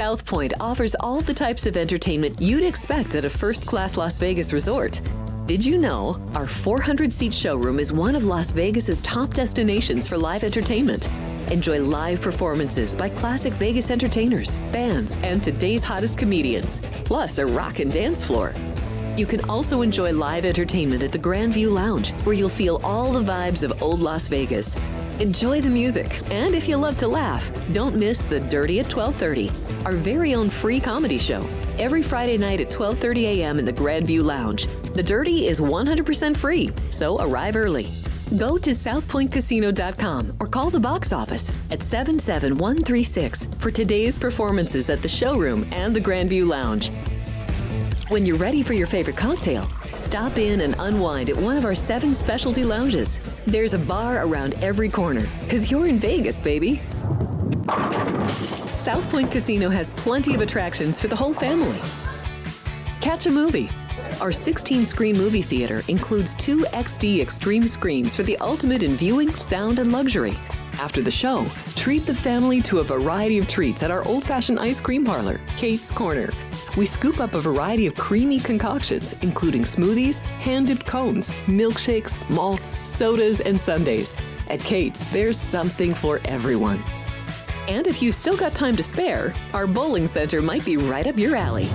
South Point offers all the types of entertainment you'd expect at a first-class Las Vegas resort. Did you know our 400-seat showroom is one of Las Vegas's top destinations for live entertainment? Enjoy live performances by classic Vegas entertainers, bands, and today's hottest comedians, plus a rockin' dance floor. You can also enjoy live entertainment at the Grand View Lounge, where you'll feel all the vibes of old Las Vegas. Enjoy the music, and if you love to laugh, don't miss The Dirty at 12:30, our very own free comedy show, every Friday night at 12:30 a.m. in the Grand View Lounge. The Dirty is 100% free, so arrive early. Go to southpointcasino.com or call the box office at 77136 for today's performances at the showroom and the Grand View Lounge. When you're ready for your favorite cocktail, stop in and unwind at one of our 7 specialty lounges. There's a bar around every corner, because you're in Vegas, baby. South Point Casino has plenty of attractions for the whole family. Catch a movie. Our 16-screen movie theater includes 2 XD Extreme screens for the ultimate in viewing, sound, and luxury. After the show, treat the family to a variety of treats at our old-fashioned ice cream parlor, Kate's Corner. We scoop up a variety of creamy concoctions, including smoothies, hand-dipped cones, milkshakes, malts, sodas, and sundaes. At Kate's, there's something for everyone. And if you've still got time to spare, our bowling center might be right up your alley.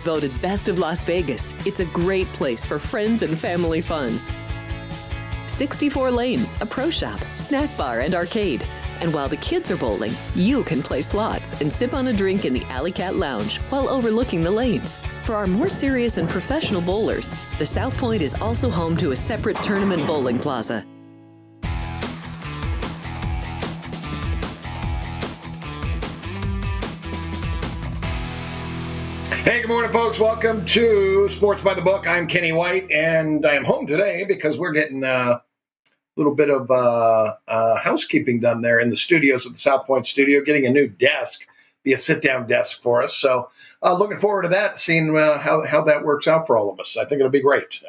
Voted Best of Las Vegas, it's a great place for friends and family fun. 64 lanes, a pro shop, snack bar, and arcade. And while the kids are bowling, you can play slots and sip on a drink in the Alley Cat Lounge while overlooking the lanes. For our more serious and professional bowlers, the South Point is also home to a separate tournament bowling plaza. Hey, good morning, folks. Welcome to Sports by the Book. I'm Kenny White, and I am home today because we're getting a little bit of housekeeping done there in the studios at the South Point studio, getting a new desk, be a sit-down desk for us. So looking forward to that, seeing how that works out for all of us. I think it'll be great.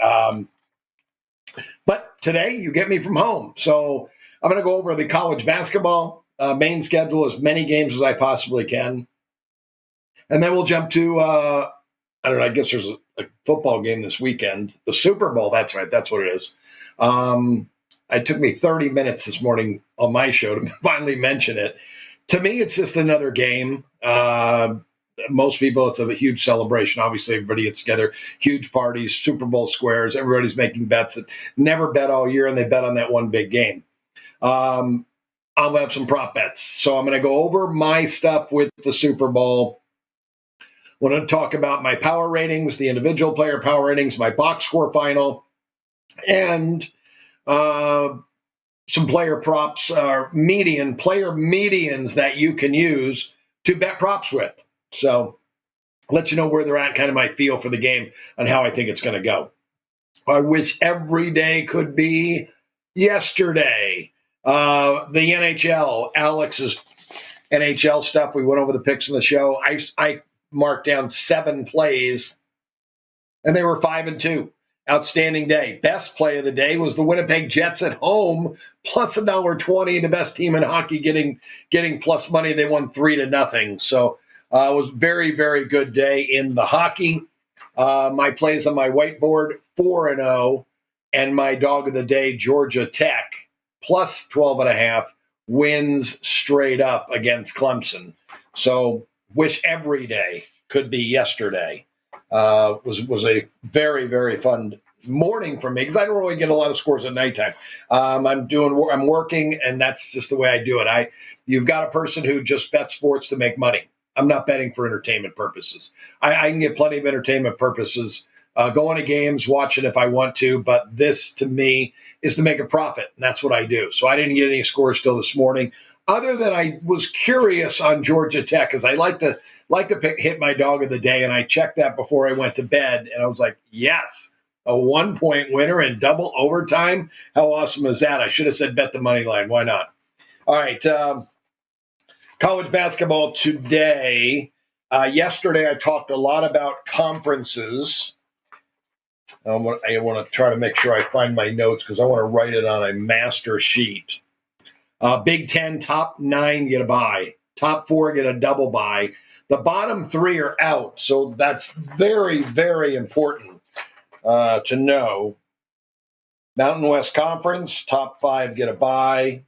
But today, you get me from home. So I'm going to go over the college basketball main schedule, as many games as I possibly can. And then we'll jump to, I don't know, I guess there's a football game this weekend. The Super Bowl, that's right, that's what it is. It took me 30 minutes this morning on my show to finally mention it. To me, it's just another game. Most people, it's a huge celebration. Obviously, everybody gets together, huge parties, Super Bowl squares. Everybody's making bets that never bet all year, and they bet on that one big game. I'll have some prop bets. So I'm going to go over my stuff with the Super Bowl. I want to talk about my power ratings, the individual player power ratings, my box score final, and some player props, player medians that you can use to bet props with. So let you know where they're at, kind of my feel for the game and how I think it's going to go. I wish every day could be yesterday. The NHL, Alex's NHL stuff, we went over the picks in the show. I marked down 7 plays, and they were 5-2. Outstanding day. Best play of the day was the Winnipeg Jets at home, plus $1.20. The best team in hockey getting plus money. They won 3-0. So it was very, very good day in the hockey. My plays on my whiteboard, 4-0, and my dog of the day, Georgia Tech, plus 12.5, wins straight up against Clemson. So wish every day could be yesterday. Was a very, very fun morning for me because I don't really get a lot of scores at nighttime. I'm working, and that's just the way I do it. You've got a person who just bets sports to make money. I'm not betting for entertainment purposes. I can get plenty of entertainment purposes, going to games, watching if I want to, but this to me is to make a profit, and that's what I do. So I didn't get any scores till this morning, other than I was curious on Georgia Tech because I like to hit my dog of the day, and I checked that before I went to bed, and I was like, yes, a 1-point winner in double overtime. How awesome is that? I should have said bet the money line. Why not? All right. College basketball today. Yesterday, I talked a lot about conferences. I want to try to make sure I find my notes because I want to write it on a master sheet. Big Ten, top 9 get a bye. Top 4 get a double bye. The bottom 3 are out. So that's very, very important to know. Mountain West Conference, top 5 get a bye.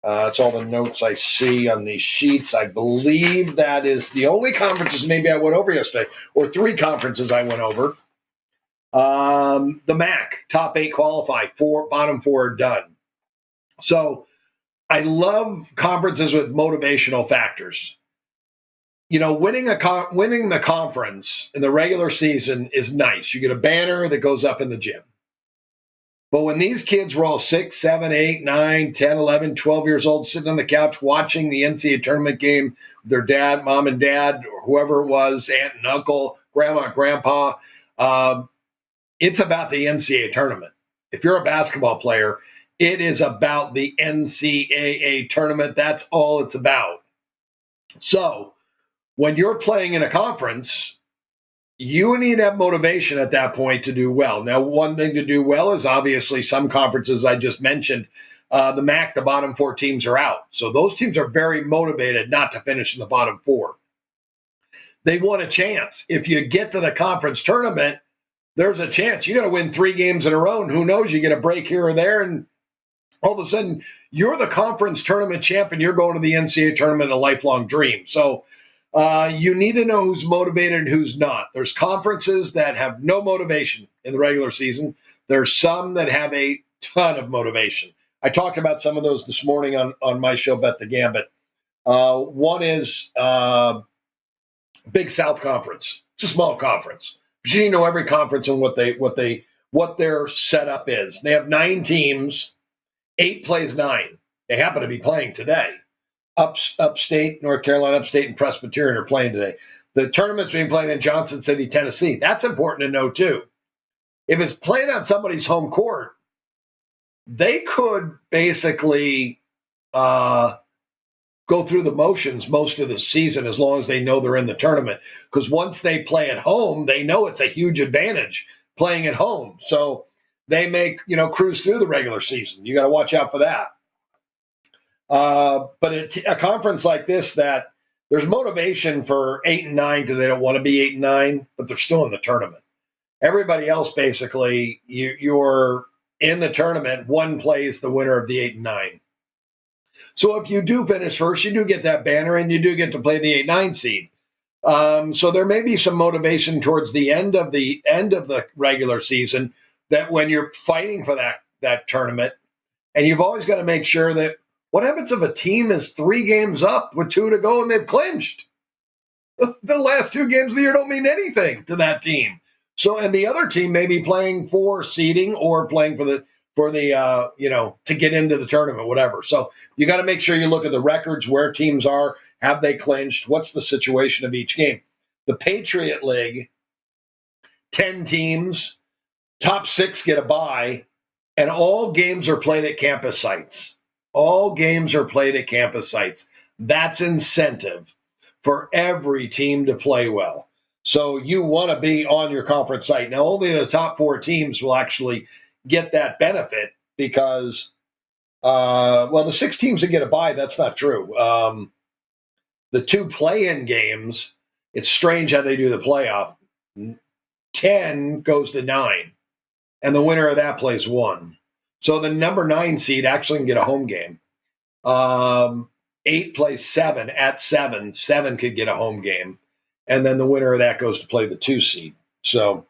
That's all the notes I see on these sheets. I believe that is the only conferences maybe I went over yesterday, or 3 conferences I went over. The MAC, top 8 qualify, bottom 4 are done. So I love conferences with motivational factors. You know, winning the conference in the regular season is nice. You get a banner that goes up in the gym. But when these kids were all 6, 7, 8, 9, 10, 11, 12 years old, sitting on the couch watching the NCAA tournament game, their dad, mom and dad, or whoever it was, aunt and uncle, grandma and grandpa, it's about the NCAA tournament. If you're a basketball player, it is about the NCAA tournament. That's all it's about. So when you're playing in a conference, you need to have motivation at that point to do well. Now, one thing to do well is obviously some conferences I just mentioned, the MAC, the bottom 4 teams are out. So those teams are very motivated not to finish in the bottom 4. They want a chance. If you get to the conference tournament, there's a chance. You got to win 3 games in a row, and who knows, you get a break here or there, and all of a sudden you're the conference tournament champ and you're going to the NCAA tournament, a lifelong dream. So you need to know who's motivated and who's not. There's conferences that have no motivation in the regular season. There's some that have a ton of motivation. I talked about some of those this morning on my show, Bet the Gambit. One is Big South Conference. It's a small conference, but you need to know every conference and what their setup is. They have 9 teams. 8 plays 9. They happen to be playing today. Upstate, North Carolina, Upstate, and Presbyterian are playing today. The tournament's being played in Johnson City, Tennessee. That's important to know, too. If it's played on somebody's home court, they could basically go through the motions most of the season as long as they know they're in the tournament. Because once they play at home, they know it's a huge advantage playing at home. So they may, cruise through the regular season. You got to watch out for that. But a conference like this, that there's motivation for 8 and 9 because they don't want to be 8 and 9, but they're still in the tournament. Everybody else, basically, you're in the tournament. One plays the winner of the 8 and 9. So if you do finish first, you do get that banner, and you do get to play the 8-9 seed. So there may be some motivation towards the end of the regular season, that when you're fighting for that tournament, and you've always got to make sure that what happens if a team is 3 games up with 2 to go and they've clinched? The last 2 games of the year don't mean anything to that team. So, and the other team may be playing for seeding or playing for the to get into the tournament, whatever. So you got to make sure you look at the records, where teams are, have they clinched, what's the situation of each game. The Patriot League, 10 teams, top 6 get a bye, and all games are played at campus sites. All games are played at campus sites. That's incentive for every team to play well. So you want to be on your conference site. Now, only the top 4 teams will actually get that benefit because, the 6 teams that get a bye, that's not true. The 2 play-in games, it's strange how they do the playoff. 10 goes to 9, and the winner of that plays 1. So the number 9 seed actually can get a home game. 8 plays 7 at 7. 7 could get a home game. And then the winner of that goes to play the 2 seed. So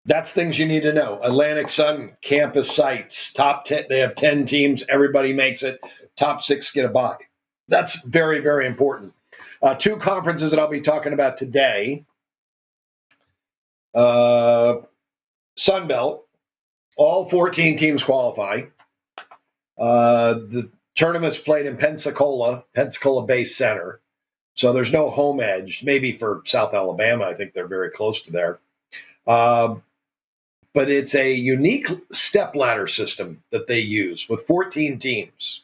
that's things you need to know. Atlantic Sun campus sites, top 10. They have 10 teams. Everybody makes it. Top 6 get a bye. That's very, very important. 2 conferences that I'll be talking about today. Sun Belt. All 14 teams qualify. The tournament's played in Pensacola Bay Center. So there's no home edge. Maybe for South Alabama, I think they're very close to there. But it's a unique stepladder system that they use with 14 teams.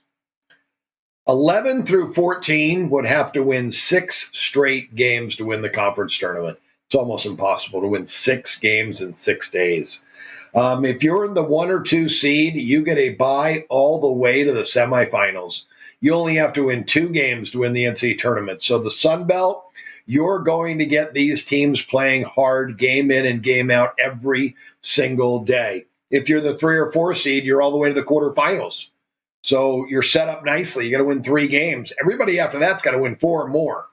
11 through 14 would have to win 6 straight games to win the conference tournament. It's almost impossible to win 6 games in 6 days. If you're in the 1 or 2 seed, you get a bye all the way to the semifinals. You only have to win 2 games to win the NCAA tournament. So the Sun Belt, you're going to get these teams playing hard game in and game out every single day. If you're the 3 or 4 seed, you're all the way to the quarterfinals. So you're set up nicely. You got to win 3 games. Everybody after that's got to win 4 or more.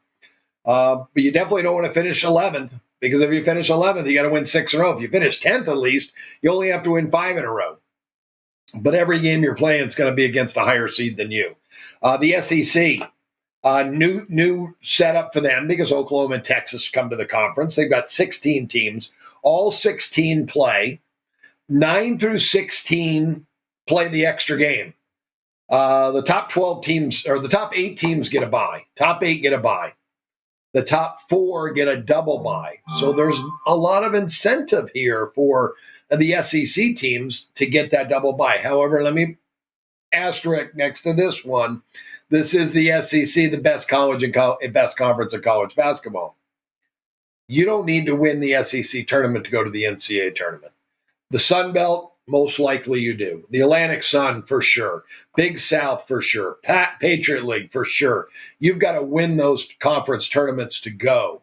But you definitely don't want to finish 11th, because if you finish 11th, you got to win 6 in a row. If you finish 10th at least, you only have to win 5 in a row. But every game you're playing is going to be against a higher seed than you. The SEC, new setup for them because Oklahoma and Texas come to the conference. They've got 16 teams. All 16 play. 9 through 16 play the extra game. The top 12 teams, or the top 8 teams, get a bye. Top 8 get a bye. The top 4 get a double bye. So there's a lot of incentive here for the SEC teams to get that double bye. However, let me asterisk next to this one. This is the SEC, the best college and best conference in college basketball. You don't need to win the SEC tournament to go to the NCAA tournament. The Sun Belt, most likely you do. The Atlantic Sun, for sure. Big South, for sure. Patriot League, for sure. You've got to win those conference tournaments to go,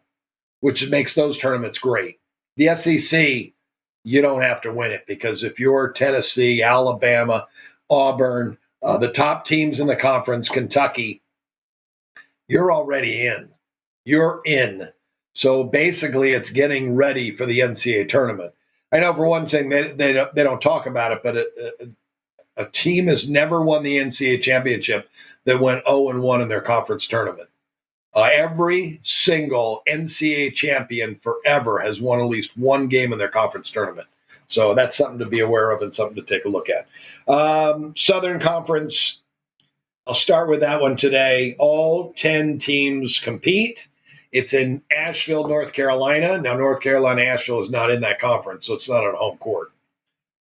which makes those tournaments great. The SEC, you don't have to win it, because if you're Tennessee, Alabama, Auburn, the top teams in the conference, Kentucky, you're already in. You're in. So basically, it's getting ready for the NCAA tournament. I know for one thing, they don't talk about it, but a team has never won the NCAA championship that went 0-1 in their conference tournament. Every single NCAA champion forever has won at least 1 game in their conference tournament. So that's something to be aware of and something to take a look at. Southern Conference, I'll start with that one today. All 10 teams compete. It's in Asheville, North Carolina. Now, North Carolina, Asheville is not in that conference, so it's not on home court.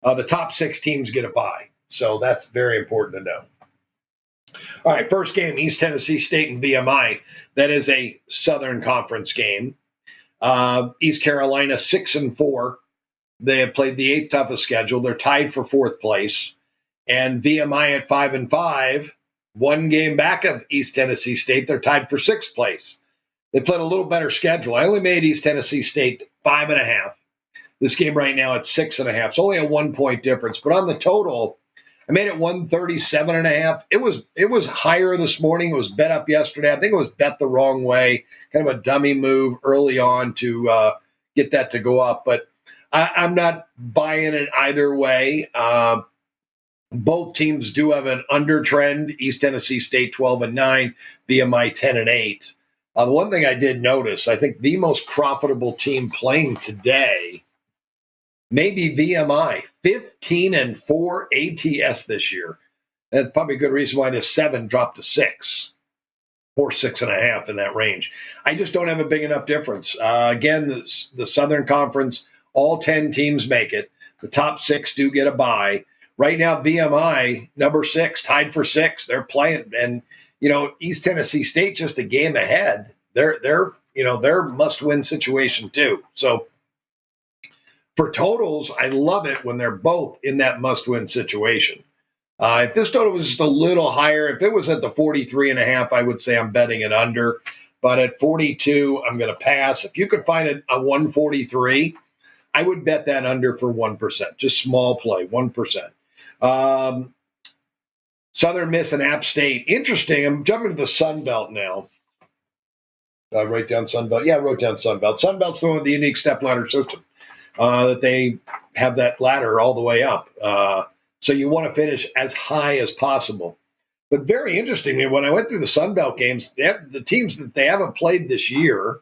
The top 6 teams get a bye, so that's very important to know. All right, first game, East Tennessee State and VMI. That is a Southern Conference game. East Carolina 6-4. They have played the 8th toughest schedule. They're tied for 4th place. And VMI at 5-5, 1 game back of East Tennessee State. They're tied for 6th place. They played a little better schedule. I only made East Tennessee State 5.5. This game right now at 6.5. It's only a 1-point difference. But on the total, I made it 137.5. It was higher this morning. It was bet up yesterday. I think it was bet the wrong way. Kind of a dummy move early on to get that to go up. But I'm not buying it either way. Both teams do have an under trend. East Tennessee State 12-9, VMI 10-8. The one thing I did notice, I think the most profitable team playing today may be VMI, 15-4 ATS this year. That's probably a good reason why this 7 dropped to 6 or 6.5 in that range. I just don't have a big enough difference. Again, the Southern Conference, all 10 teams make it. The top 6 do get a bye. Right now, VMI, number 6, tied for 6. They're playing, and East Tennessee State just a game ahead. They're must-win situation too. So for totals, I love it when they're both in that must-win situation. If this total was just a little higher, if it was at the 43.5, I would say I'm betting it under. But at 42, I'm going to pass. If you could find a 143, I would bet that under for 1%, just small play, 1%. Southern Miss and App State. Interesting. I'm jumping to the Sun Belt now. Write down Sun Belt. Yeah, I wrote down Sun Belt. Sun Belt's the one with the unique step ladder system that they have that ladder all the way up. So you want to finish as high as possible. But very interestingly, when I went through the Sun Belt games, the teams that they haven't played this year,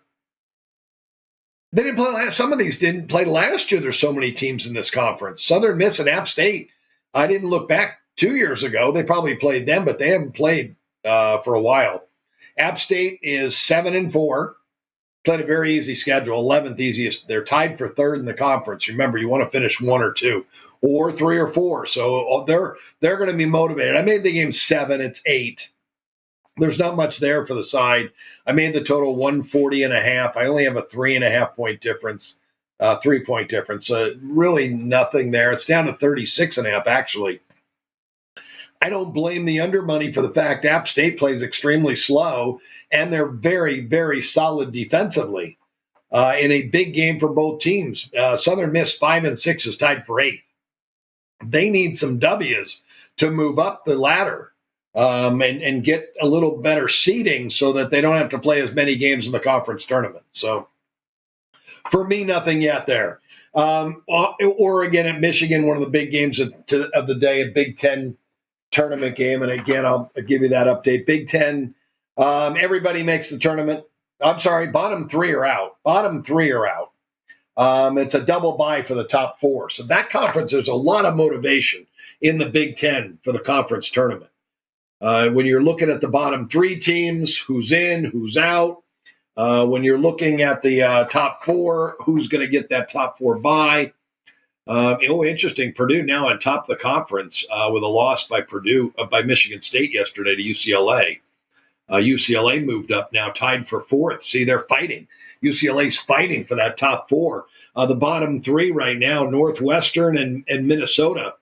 they didn't play. Some of these didn't play last year. There's so many teams in this conference. Southern Miss and App State. I didn't look back 2 years ago. They probably played them, but they haven't played for a while. App State is 7-4. Played a very easy schedule, 11th easiest. They're tied for 3rd in the conference. Remember, you want to finish 1 or 2, or 3 or 4. So they're going to be motivated. I made the game 7. It's 8. There's not much there for the side. I made the total 140.5. I only have a 3.5 point difference. 3-point difference. Really nothing there. It's down to 36.5, actually. I don't blame the under money for the fact App State plays extremely slow, and they're very, very solid defensively in a big game for both teams. Southern Miss 5 and 6 is tied for 8th. They need some W's to move up the ladder and get a little better seeding so that they don't have to play as many games in the conference tournament. So for me, nothing yet there. Oregon at Michigan, one of the big games of the day, a Big Ten tournament game. And again, I'll give you that update. Big Ten, everybody makes the tournament. I'm sorry, bottom three are out. It's a double bye for the top 4. So that conference, there's a lot of motivation in the Big Ten for the conference tournament. When you're looking at the bottom 3 teams, who's in, who's out. When you're looking at the top 4, who's going to get that top 4 bye. Interesting. Purdue now on top of the conference with a loss by by Michigan State yesterday to UCLA. UCLA moved up now, tied for 4th. See, they're fighting. UCLA's fighting for that top 4. The bottom 3 right now, Northwestern and Minnesota,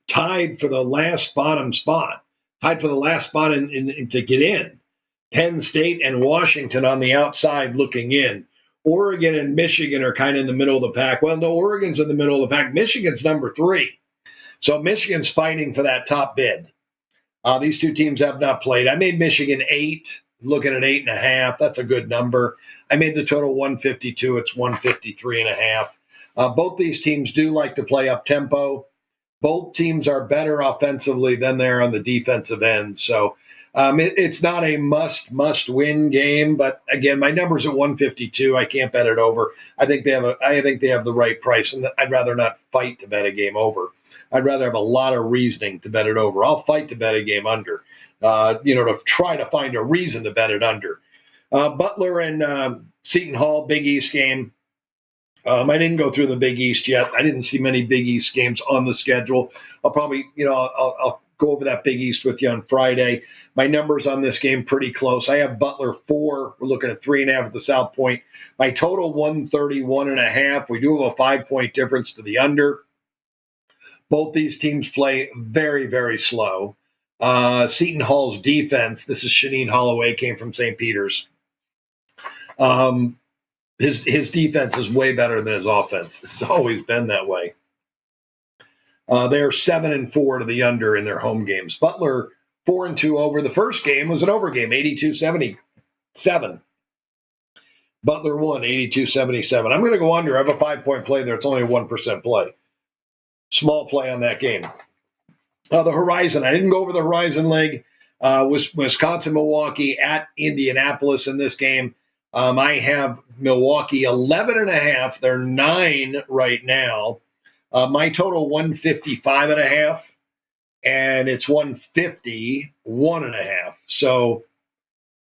tied for the last bottom spot. Tied for the last spot to get in. Penn State and Washington on the outside looking in. Oregon and Michigan are kind of in the middle of the pack. Well, no, Oregon's in the middle of the pack. Michigan's number 3. So Michigan's fighting for that top bid. These two teams have not played. I made Michigan 8, looking at 8.5. That's a good number. I made the total 152. It's 153.5. Both these teams do like to play up tempo. Both teams are better offensively than they're on the defensive end. So it's not a must-win game. But again, my number's at 152. I can't bet it over. I think they have the right price, and I'd rather not fight to bet a game over. I'd rather have a lot of reasoning to bet it over. I'll fight to bet a game under, to try to find a reason to bet it under. Butler and Seton Hall, Big East game. I didn't go through the Big East yet. I didn't see many Big East games on the schedule. I'll probably, I'll go over that Big East with you on Friday. My numbers on this game pretty close. I have Butler 4. We're looking at 3.5 at the South Point. My total 131.5. We do have a 5-point difference to the under. Both these teams play very, very slow. Seton Hall's defense, this is Shaneen Holloway, came from St. Peter's. His defense is way better than his offense. It's always been that way. They're 7-4 to the under in their home games. Butler 4-2 over. The first game was an over game, 82-77. Butler won 82-77. I'm going to go under. I have a 5-point play there. It's only a 1% play. Small play on that game. The Horizon. I didn't go over the Horizon leg. Wisconsin, Milwaukee at Indianapolis in this game. I have Milwaukee 11.5. They're 9 right now. My total 155.5, and it's 151.5. So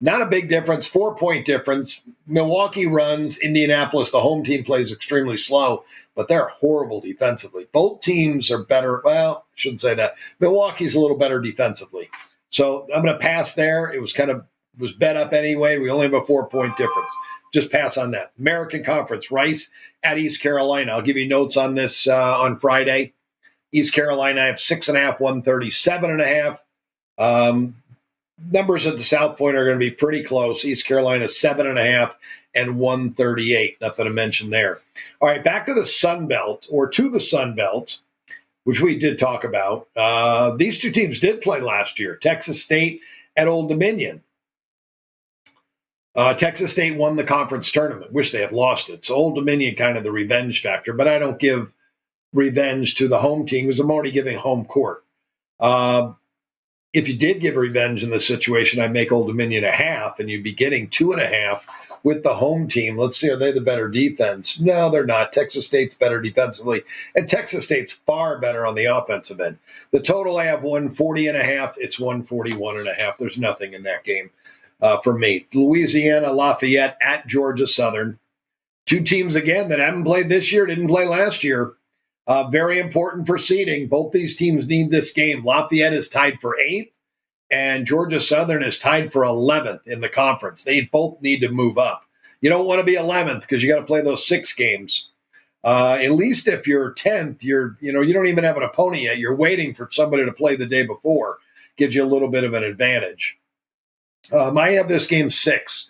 not a big difference, 4-point difference. Milwaukee runs. Indianapolis, the home team, plays extremely slow, but they're horrible defensively. Both teams are better. Well, I shouldn't say that. Milwaukee's a little better defensively. So I'm going to pass there. It was bet up anyway. We only have a 4-point difference. Just pass on that. American Conference, Rice at East Carolina. I'll give you notes on this on Friday. East Carolina, I have 6.5, 137.5. Numbers at the South Point are going to be pretty close. East Carolina, 7.5 and 138. Nothing to mention there. All right, back to the Sun Belt, or to the Sun Belt, which we did talk about. These two teams did play last year. Texas State at Old Dominion. Texas State won the conference tournament. Wish they had lost it. So Old Dominion kind of the revenge factor, but I don't give revenge to the home team because I'm already giving home court. If you did give revenge in this situation, I'd make Old Dominion 0.5, and you'd be getting 2.5 with the home team. Let's see, are they the better defense? No, they're not. Texas State's better defensively, and Texas State's far better on the offensive end. The total, I have 140.5. It's 141.5. There's nothing in that game. For me. Louisiana Lafayette at Georgia Southern. Two teams, again, that haven't played this year, didn't play last year. Very important for seeding. Both these teams need this game. Lafayette is tied for 8th, and Georgia Southern is tied for 11th in the conference. They both need to move up. You don't want to be 11th because you got to play those 6 games. At least if you're 10th, you don't even have an opponent yet. You're waiting for somebody to play the day before. Gives you a little bit of an advantage. I have this game 6.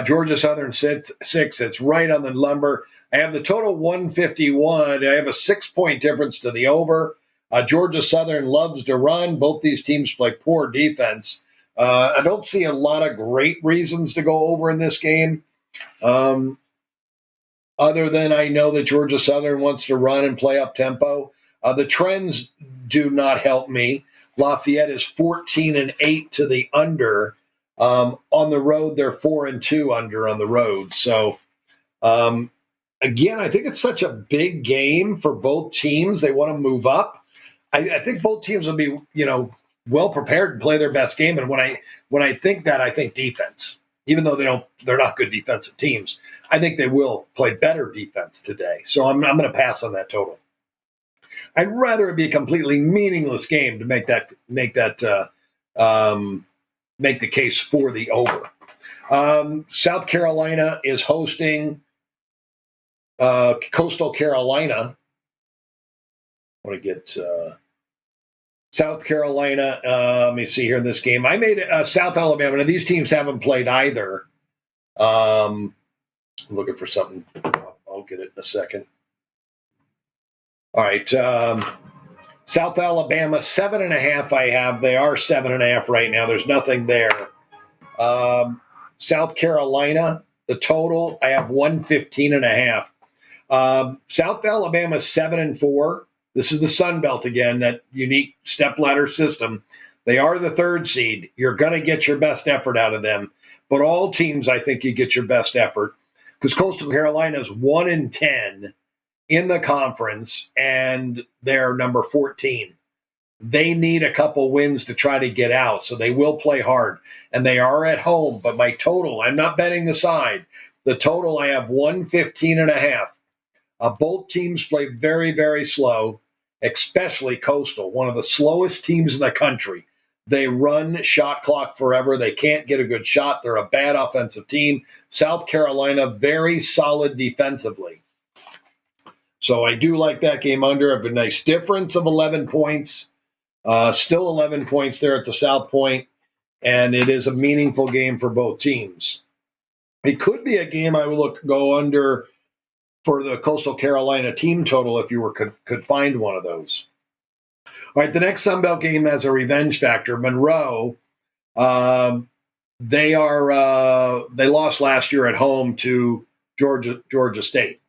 Georgia Southern 6. It's right on the number. I have the total 151. I have a 6-point difference to the over. Georgia Southern loves to run. Both these teams play poor defense. I don't see a lot of great reasons to go over in this game. Other than I know that Georgia Southern wants to run and play up tempo. The trends do not help me. Lafayette is 14-8 to the under. On the road, they're 4-2 under on the road. So, again, I think it's such a big game for both teams. They want to move up. I think both teams will be, well prepared to play their best game. And when I think that, I think defense. Even though they're not good defensive teams, I think they will play better defense today. So I'm going to pass on that total. I'd rather it be a completely meaningless game to make the case for the over. South Carolina is hosting Coastal Carolina. I want to get South Carolina. Let me see here in this game. I made South Alabama. Now, these teams haven't played either. I'm looking for something. I'll get it in a second. All right. South Alabama, 7.5 I have. They are 7.5 right now. There's nothing there. South Carolina, the total, I have 115.5. South Alabama, 7-4. This is the Sun Belt again, that unique stepladder system. They are the 3rd seed. You're going to get your best effort out of them. But all teams, I think you get your best effort because Coastal Carolina is 1-10 in the conference, and they're number 14. They need a couple wins to try to get out, so they will play hard. And they are at home, but my total, I'm not betting the side. The total, I have 115.5. Both teams play very, very slow, especially Coastal, one of the slowest teams in the country. They run shot clock forever. They can't get a good shot. They're a bad offensive team. South Carolina, very solid defensively. So I do like that game under. I have a nice difference of 11 points. Still 11 points there at the South Point, and it is a meaningful game for both teams. It could be a game I would go under for the Coastal Carolina team total if you could find one of those. All right, the next Sun Belt game has a revenge factor. Monroe, they lost last year at home to Georgia State.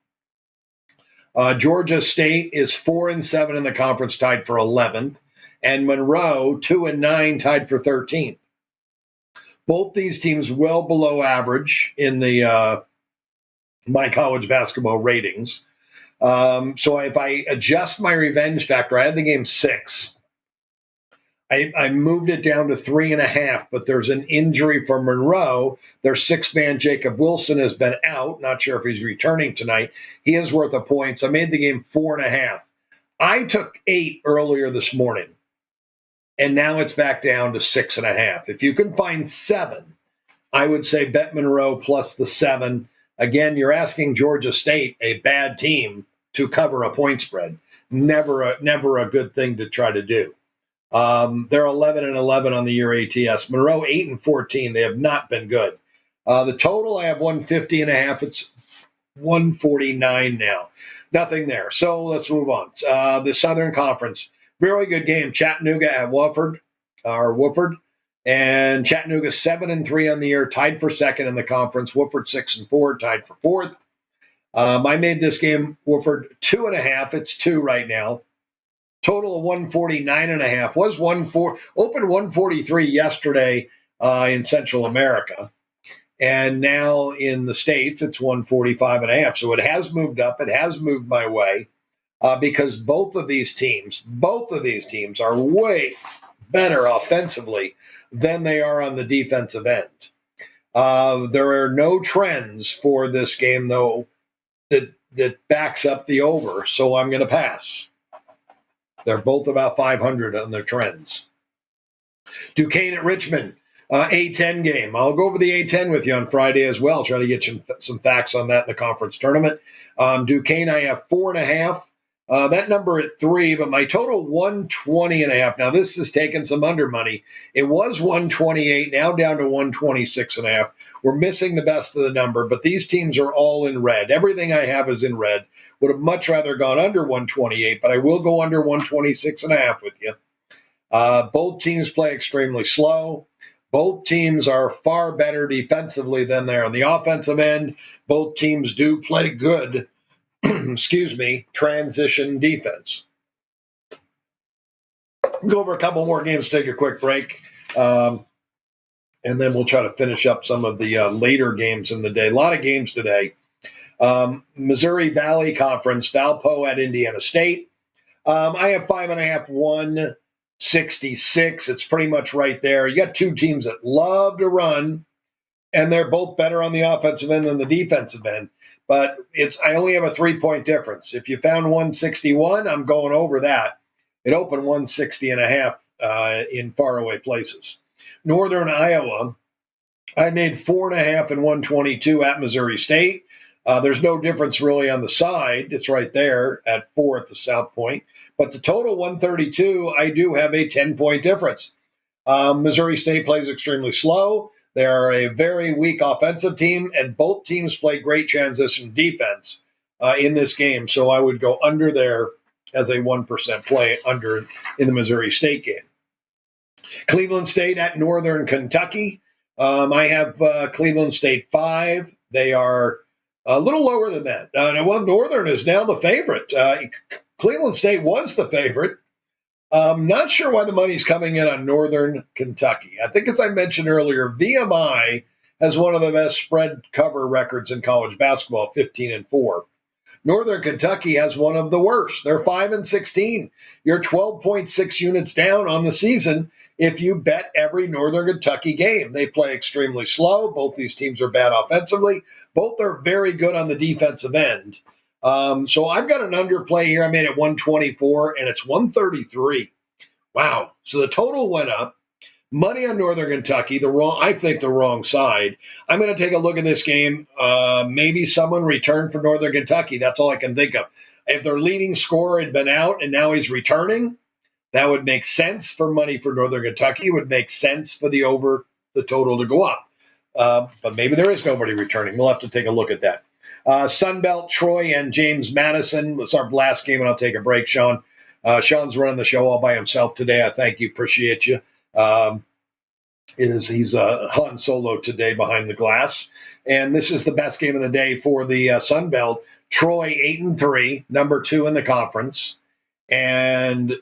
Georgia State is 4-7 in the conference, tied for 11th, and Monroe 2-9, tied for 13th. Both these teams well below average in the my college basketball ratings. So if I adjust my revenge factor, I had the game 6. I moved it down to 3.5, but there's an injury for Monroe. Their 6-man Jacob Wilson has been out. Not sure if he's returning tonight. He is worth a point. So I made the game 4.5. I took 8 earlier this morning, and now it's back down to 6.5. If you can find 7, I would say bet Monroe plus the 7. Again, you're asking Georgia State, a bad team, to cover a point spread. Never a good thing to try to do. They're 11-11 on the year ATS. Monroe 8-14. They have not been good. The total, I have 150.5. It's 149 now. Nothing there. So let's move on. The Southern Conference, very good game. Chattanooga at Wofford. And Chattanooga 7-3 on the year, tied for 2nd in the conference. Wofford 6-4, tied for 4th. I made this game Wofford 2.5. It's 2 right now. Total of 149.5. Was opened 143 yesterday in Central America, and now in the States it's 145.5. So it has moved up. It has moved my way because both of these teams are way better offensively than they are on the defensive end. There are no trends for this game, though, that backs up the over, so I'm going to pass. They're both about 500 on their trends. Duquesne at Richmond. A10 game. I'll go over the A10 with you on Friday as well. Try to get some facts on that in the conference tournament. Duquesne, I have 4.5. That number at 3, but my total 120.5. Now this is taking some under money. It was 128, now down to 126.5. We're missing the best of the number, but these teams are all in red. Everything I have is in red. Would have much rather gone under 128, but I will go under 126.5 with you. Both teams play extremely slow. Both teams are far better defensively than they're on the offensive end. Both teams do play good, transition defense. We'll go over a couple more games, take a quick break, and then we'll try to finish up some of the later games in the day. A lot of games today. Missouri Valley Conference, Valpo at Indiana State. I have 5.5, 166. It's pretty much right there. You got two teams that love to run, and they're both better on the offensive end than the defensive end. But I only have a 3-point difference. If you found 161, I'm going over that. It opened 160.5 in faraway places. Northern Iowa, I made 4.5 and 122 at Missouri State. There's no difference really on the side. It's right there at 4 at the South Point. But the total 132, I do have a 10-point difference. Missouri State plays extremely slow. They're a very weak offensive team, and both teams play great transition defense in this game. So I would go under there as a 1% play under in the Missouri State game. Cleveland State at Northern Kentucky. I have Cleveland State 5. They are a little lower than that. Northern is now the favorite. Cleveland State was the favorite. Not sure why the money's coming in on Northern Kentucky. I think, as I mentioned earlier, VMI has one of the best spread cover records in college basketball, 15-4. Northern Kentucky has one of the worst. They're 5-16. You're 12.6 units down on the season if you bet every Northern Kentucky game. They play extremely slow. Both these teams are bad offensively. Both are very good on the defensive end. So I've got an underplay here. I made it 124, and it's 133. Wow. So the total went up. Money on Northern Kentucky, the wrong side. I'm going to take a look at this game. Maybe someone returned for Northern Kentucky. That's all I can think of. If their leading scorer had been out and now he's returning, that would make sense for money for Northern Kentucky. It would make sense for the total to go up. But maybe there is nobody returning. We'll have to take a look at that. Sunbelt, Troy, and James Madison was our last game, and I'll take a break, Sean. Sean's running the show all by himself today. I thank you. Appreciate you. He's Han Solo today behind the glass. And this is the best game of the day for the Sunbelt. Troy, 8-3, number 2 in the conference. And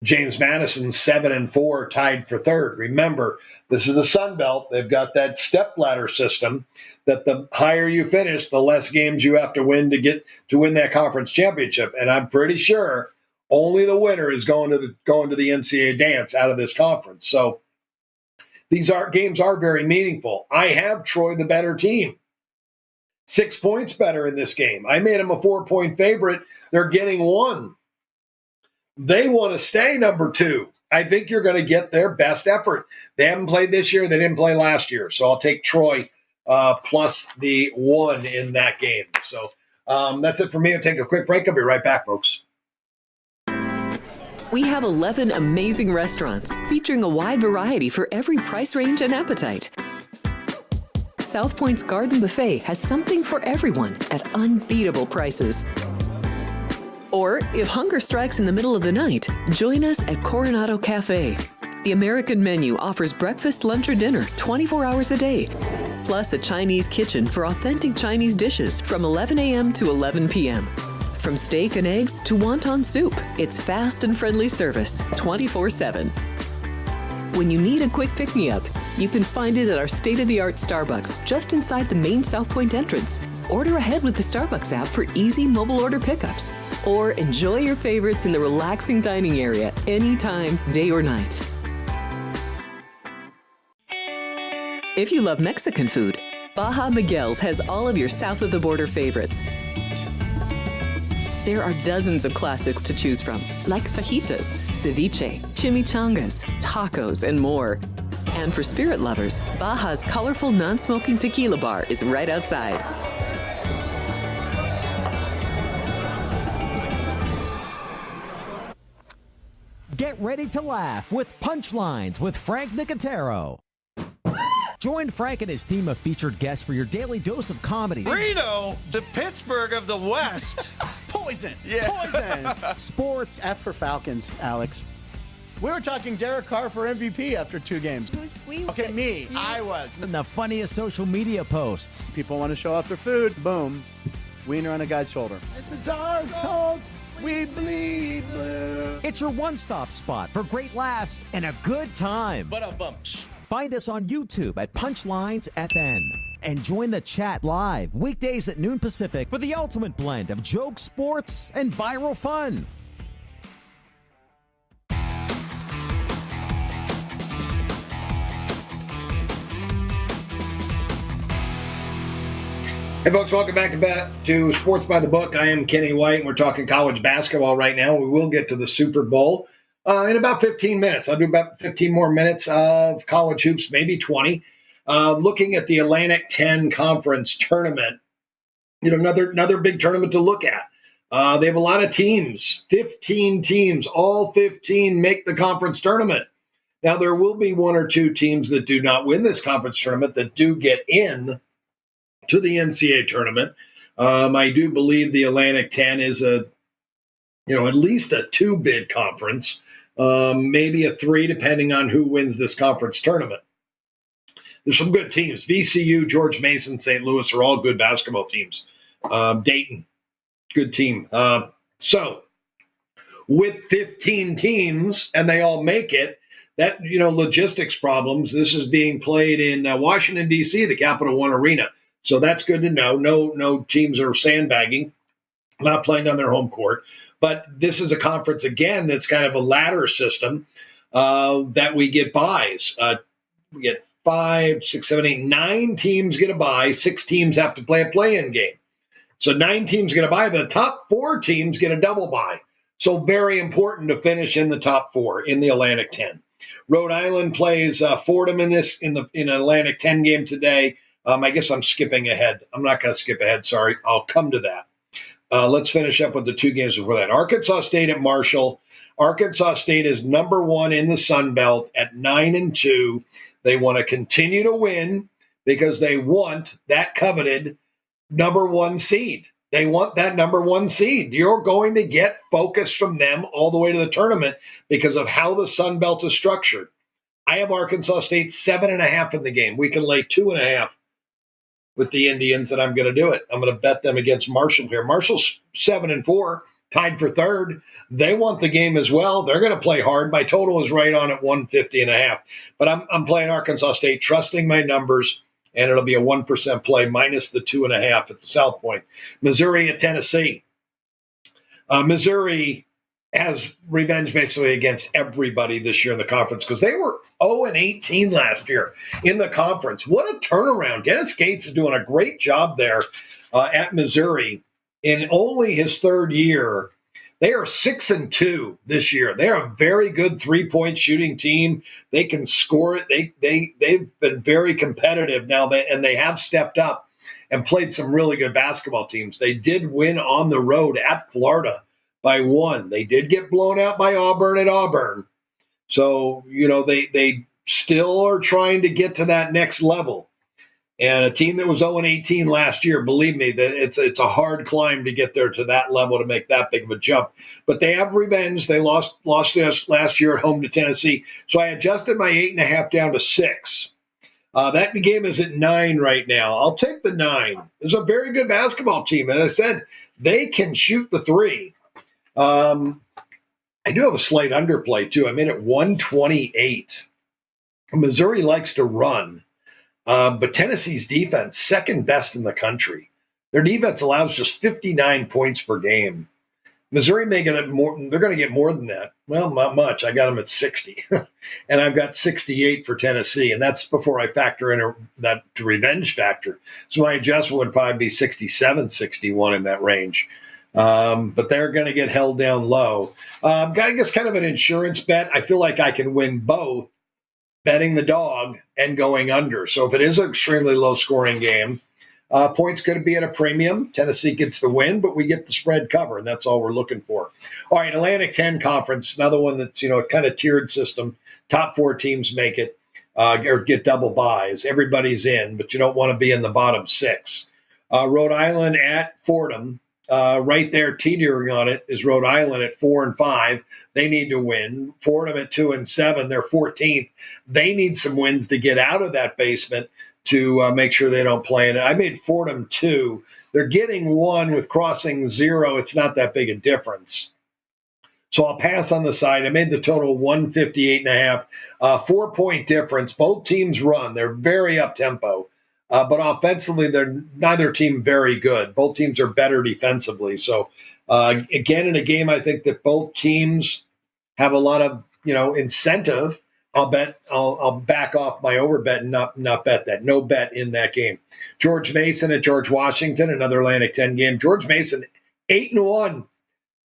James Madison, 7-4, tied for 3rd. Remember, this is the Sun Belt. They've got that step ladder system that the higher you finish, the less games you have to win to win that conference championship. And I'm pretty sure only the winner is going to the NCAA dance out of this conference. So these games are very meaningful. I have Troy the better team. 6 points better in this game. I made them a 4-point favorite. They're getting 1. They want to stay number 2. I think you're going to get their best effort. They haven't played this year. They didn't play last year. So I'll take Troy plus the 1 in that game. So that's it for me. I'll take a quick break. I'll be right back, folks. We have 11 amazing restaurants featuring a wide variety for every price range and appetite. South Point's Garden Buffet has something for everyone at unbeatable prices. Or, if hunger strikes in the middle of the night, join us at Coronado Cafe. The American menu offers breakfast, lunch, or dinner 24 hours a day, plus a Chinese kitchen for authentic Chinese dishes from 11 a.m. to 11 p.m. From steak and eggs to wonton soup, it's fast and friendly service 24/7. When you need a quick pick-me-up, you can find it at our state-of-the-art Starbucks just inside the main South Point entrance. Order ahead with the Starbucks app for easy mobile order pickups. Or enjoy your favorites in the relaxing dining area anytime, day or night. If you love Mexican food, Baja Miguel's has all of your south of the border favorites. There are dozens of classics to choose from, like fajitas, ceviche, chimichangas, tacos, and more. And for spirit lovers, Baja's colorful non-smoking tequila bar is right outside. Get ready to laugh with Punchlines with Frank Nicotero. Join Frank and his team of featured guests for your daily dose of comedy. Reno, the Pittsburgh of the West. Poison. Yeah. Poison. Sports. F for Falcons, Alex. We were talking Derek Carr for MVP after 2 games. Okay, me. I was. And the funniest social media posts. People want to show off their food. Boom. Wiener on a guy's shoulder. It's the dark tones. We bleed blue. It's your one-stop spot for great laughs and a good time. Find us on YouTube at Punchlines FN. And join the chat live weekdays at noon Pacific for the ultimate blend of jokes, sports, and viral fun. Hey folks, welcome back to Sports by the Book. I am Kenny White, and we're talking college basketball right now. We will get to the Super Bowl in about 15 minutes. I'll do about 15 more minutes of college hoops, maybe 20. Looking at the Atlantic 10 Conference Tournament, another big tournament to look at. They have a lot of teams, 15 teams, all 15 make the conference tournament. Now, there will be 1 or 2 teams that do not win this conference tournament that do get in to the NCAA tournament. I do believe the Atlantic 10 is at least a 2-bid conference, maybe a 3, depending on who wins this conference tournament. There's some good teams. VCU, George Mason, St. Louis are all good basketball teams. Dayton, good team. So with 15 teams and they all make it, that, logistics problems, this is being played in Washington, D.C., the Capital One Arena. So that's good to know. No teams are sandbagging, not playing on their home court. But this is a conference, again, that's kind of a ladder system that we get buys. We get 5, 6, 7, 8, 9 teams get a bye. 6 teams have to play a play-in game. So 9 teams get a bye. The top 4 teams get a double bye. So very important to finish in the top 4 in the Atlantic 10. Rhode Island plays Fordham in an Atlantic 10 game today. I guess I'm skipping ahead. I'm not going to skip ahead. Sorry. I'll come to that. Let's finish up with the 2 games before that. Arkansas State at Marshall. Arkansas State is number 1 in the Sun Belt at 9-2. They want to continue to win because they want that coveted number 1 seed. They want that number 1 seed. You're going to get focus from them all the way to the tournament because of how the Sun Belt is structured. I have Arkansas State 7.5 in the game. We can lay 2.5. With the Indians, and I'm going to do it. I'm going to bet them against Marshall here. Marshall's 7-4, tied for 3rd. They want the game as well. They're going to play hard. My total is right on at 150.5. But I'm playing Arkansas State, trusting my numbers, and it'll be a 1% play minus the 2.5 at the South Point. Missouri at Tennessee. Missouri has revenge basically against everybody this year in the conference because they were 0-18 last year in the conference. What a turnaround. Dennis Gates is doing a great job there at Missouri. In only his 3rd year, they are 6-2 this year. They're a very good 3-point shooting team. They can score it. They've been very competitive now, and they have stepped up and played some really good basketball teams. They did win on the road at Florida by 1. They did get blown out by Auburn at Auburn. So, they still are trying to get to that next level. And a team that was 0-18 last year, believe me, that it's a hard climb to get there to that level to make that big of a jump. But they have revenge. They lost this last year at home to Tennessee. So I adjusted my 8.5 down to 6. That game is at 9 right now. I'll take the 9. It's a very good basketball team. And as I said, they can shoot the 3. I do have a slight underplay, too. I'm in at 128. Missouri likes to run, but Tennessee's defense, 2nd best in the country. Their defense allows just 59 points per game. Missouri may get more. They're going to get more than that. Well, not much. I got them at 60, and I've got 68 for Tennessee, and that's before I factor in that revenge factor. So my adjustment would probably be 67, 61 in that range. But they're going to get held down low. I guess kind of an insurance bet. I feel like I can win both. betting the dog and going under. So if it is an extremely low-scoring game, points could be at a premium. Tennessee gets the win, but we get the spread cover, and that's all we're looking for. All right, Atlantic 10 Conference, another one that's, kind of tiered system. Top 4 teams make it or get double buys. Everybody's in, but you don't want to be in the bottom 6. Rhode Island at Fordham. Right there, teetering on it is Rhode Island at 4-5. They need to win. Fordham at 2-7. They're 14th. They need some wins to get out of that basement to make sure they don't play in it. I made Fordham 2. They're getting 1 with crossing 0. It's not that big a difference. So I'll pass on the side. I made the total 158.5. 4-point difference. Both teams run. They're very up-tempo. But offensively, they're neither team very good. Both teams are better defensively. So, again, in a game, I think that both teams have a lot of, incentive. I'll back off my overbet and not bet that. No bet in that game. George Mason at George Washington, another Atlantic 10 game. George Mason, 8-1,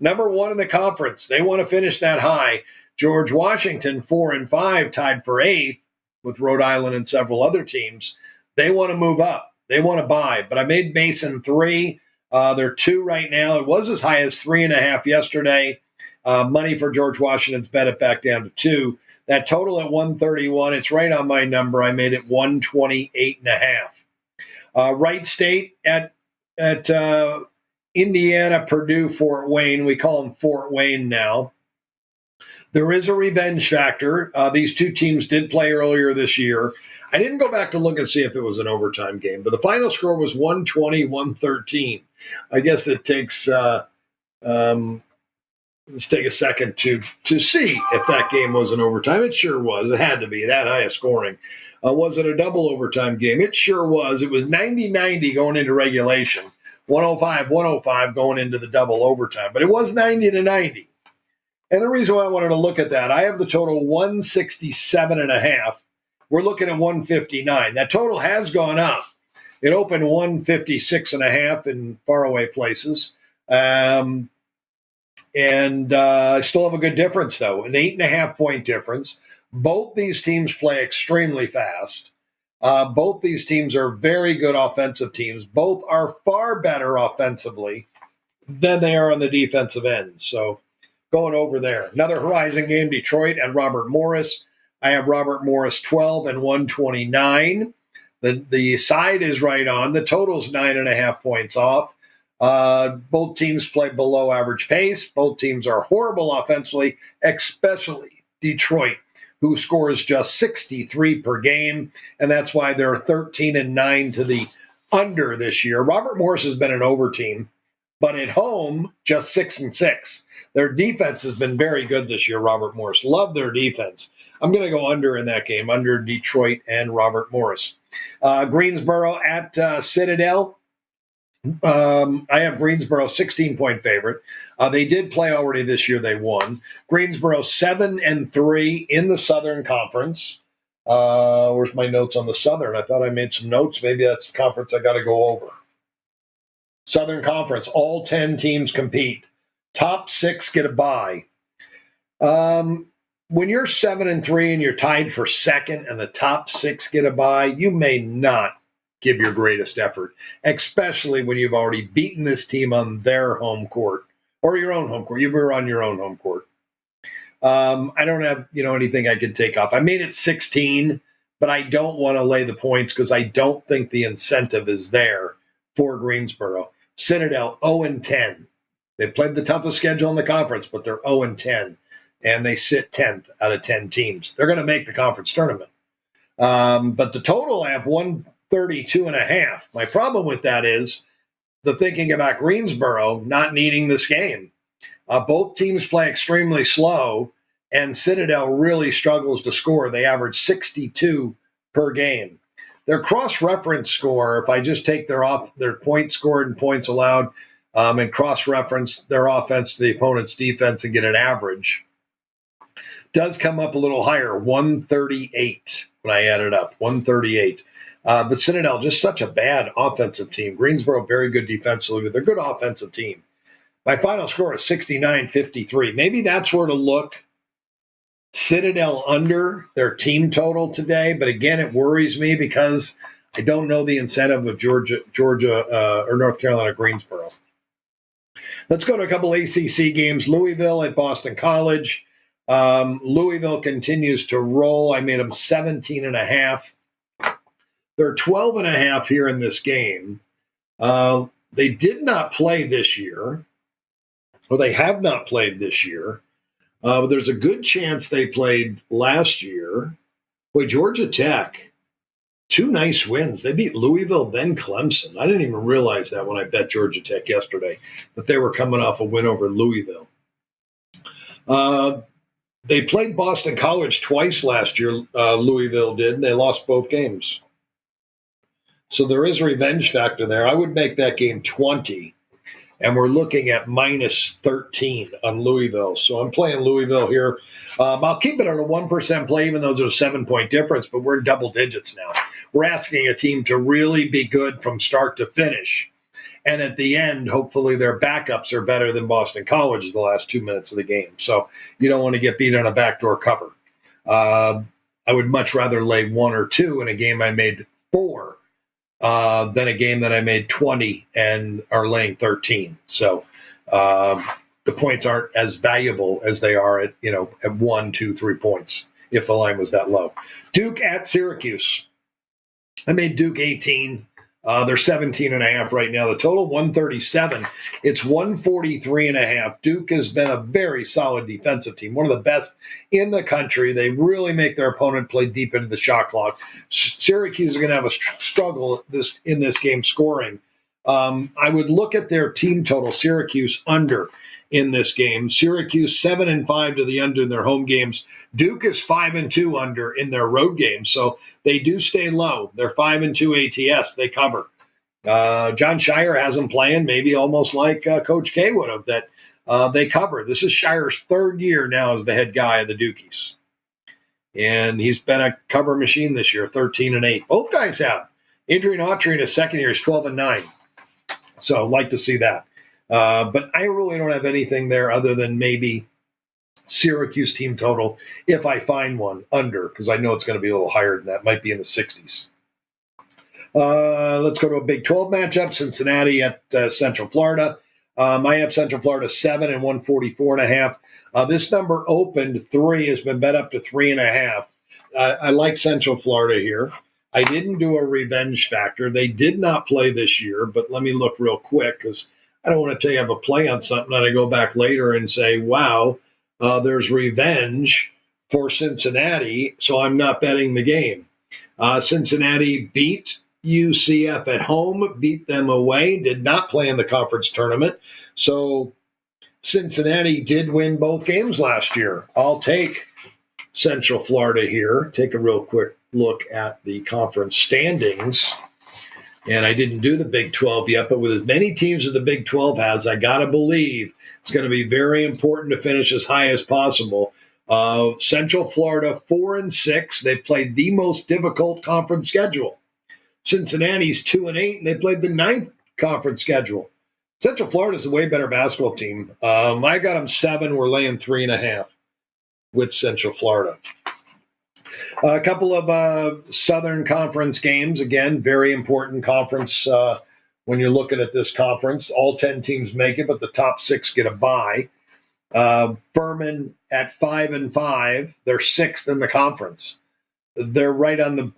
number 1 in the conference. They want to finish that high. George Washington, 4-5, tied for 8th with Rhode Island and several other teams. They want to move up. They want to buy. But I made Mason 3. They're 2 right now. It was as high as 3.5 yesterday. Money for George Washington's bet it back down to 2. That total at 131, it's right on my number. I made it 128.5. Wright State at Indiana, Purdue, Fort Wayne. We call them Fort Wayne now. There is a revenge factor. These two teams did play earlier this year. I didn't go back to look and see if it was an overtime game, but the final score was 120-113. I guess it takes let's take a second to see if that game was an overtime. It sure was. It had to be that high a scoring. Was it a double overtime game? It sure was. It was 90-90 going into regulation, 105-105 going into the double overtime, but it was 90-90. And the reason why I wanted to look at that, I have the total 167.5. We're looking at 159. That total has gone up. It opened 156.5 in faraway places. And I still have a good difference, though, an 8.5-point difference. Both these teams play extremely fast. Both these teams are very good offensive teams. Both are far better offensively than they are on the defensive end. So going over there. Another Horizon game, Detroit and Robert Morris. I have Robert Morris 12 and 129. The side is right on. The total's 9.5 points off. Both teams play below average pace. Both teams are horrible offensively, especially Detroit, who scores just 63 per game, and that's why they're 13-9 to the under this year. Robert Morris has been an over team, but at home, just 6-6. Their defense has been very good this year, Robert Morris. Love their defense. I'm going to go under in that game, under Detroit and Robert Morris. Greensboro at Citadel. I have Greensboro 16-point favorite. They did play already this year. They won. Greensboro 7-3 in the Southern Conference. Where's my notes on the Southern? I thought I made some notes. Maybe that's the conference I got to go over. Southern Conference, all 10 teams compete. Top 6 get a bye. When you're 7-3 and you're tied for second and the top 6 get a bye, you may not give your greatest effort, especially when you've already beaten this team on their home court or your own home court. You were on your own home court. I don't have anything I can take off. I made it 16, but I don't want to lay the points because I don't think the incentive is there for Greensboro. Citadel 0-10. They played the toughest schedule in the conference, but they're 0-10, and they sit 10th out of 10 teams. They're going to make the conference tournament. But the total, I have 132.5. My problem with that is the thinking about Greensboro not needing this game. Both teams play extremely slow, and Citadel really struggles to score. They average 62 per game. Their cross-reference score, if I just take their points scored and points allowed and cross-reference their offense to the opponent's defense and get an average, does come up a little higher, 138 when I add it up, 138. But Citadel, just such a bad offensive team. Greensboro, very good defensively, but they're a good offensive team. My final score is 69-53. Maybe that's where to look Citadel under their team total today, but again, it worries me because I don't know the incentive of Georgia or North Carolina Greensboro. Let's go to a couple ACC games. Louisville at Boston College. Louisville continues to roll. I made them 17.5. They're 12.5 here in this game. They did not play this year, or they have not played this year. But there's a good chance they played last year. Boy, Georgia Tech, 2 nice wins. They beat Louisville, then Clemson. I didn't even realize that when I bet Georgia Tech yesterday, that they were coming off a win over Louisville. They played Boston College twice last year, Louisville did, and they lost both games. So there is a revenge factor there. I would make that game 20. And we're looking at minus 13 on Louisville. So I'm playing Louisville here. I'll keep it on a 1% play, even though there's a 7-point difference, but we're in double digits now. We're asking a team to really be good from start to finish. And at the end, hopefully their backups are better than Boston College the last 2 minutes of the game. So you don't want to get beat on a backdoor cover. I would much rather lay 1 or 2 in a game I made 4. Than a game that I made 20 and are laying 13. So the points aren't as valuable as they are at 1, 2, 3 points if the line was that low. Duke at Syracuse. I made Duke 18. They're 17.5 right now. The total 137. It's 143.5. Duke has been a very solid defensive team, one of the best in the country. They really make their opponent play deep into the shot clock. Syracuse are going to have a struggle in this game scoring. I would look at their team total, Syracuse under in this game. Syracuse 7-5 to the under in their home games. Duke is 5-2 under in their road games, so they do stay low. They're 5-2 ATS. They cover. John Shire has them playing maybe almost like Coach K would have, that they cover. This is Shire's 3rd year now as the head guy of the Dukies, and he's been a cover machine this year, 13-8. Both guys have. Adrian Autry in his 2nd year is 12-9, so I'd like to see that. But I really don't have anything there other than maybe Syracuse team total, if I find one, under, because I know it's going to be a little higher than that. Might be in the 60s. Let's go to a Big 12 matchup, Cincinnati at Central Florida. I have Central Florida 7 and 144.5. This number opened 3, has been bet up to 3.5. I like Central Florida here. I didn't do a revenge factor. They did not play this year, but let me look real quick because I don't want to tell you I have a play on something and I go back later and say, wow, there's revenge for Cincinnati, so I'm not betting the game. Cincinnati beat UCF at home, beat them away, did not play in the conference tournament. So Cincinnati did win both games last year. I'll take Central Florida here. Take a real quick look at the conference standings. And I didn't do the Big 12 yet, but with as many teams as the Big 12 has, I got to believe it's going to be very important to finish as high as possible. Central Florida 4-6. They played the most difficult conference schedule. Cincinnati's 2-8, and they played the 9th conference schedule. Central Florida is a way better basketball team. I got them 7. We're laying 3.5 with Central Florida. A couple of Southern Conference games. Again, very important conference when you're looking at this conference. All 10 teams make it, but the top 6 get a bye. Furman at 5-5. They're 6th in the conference. They're right on the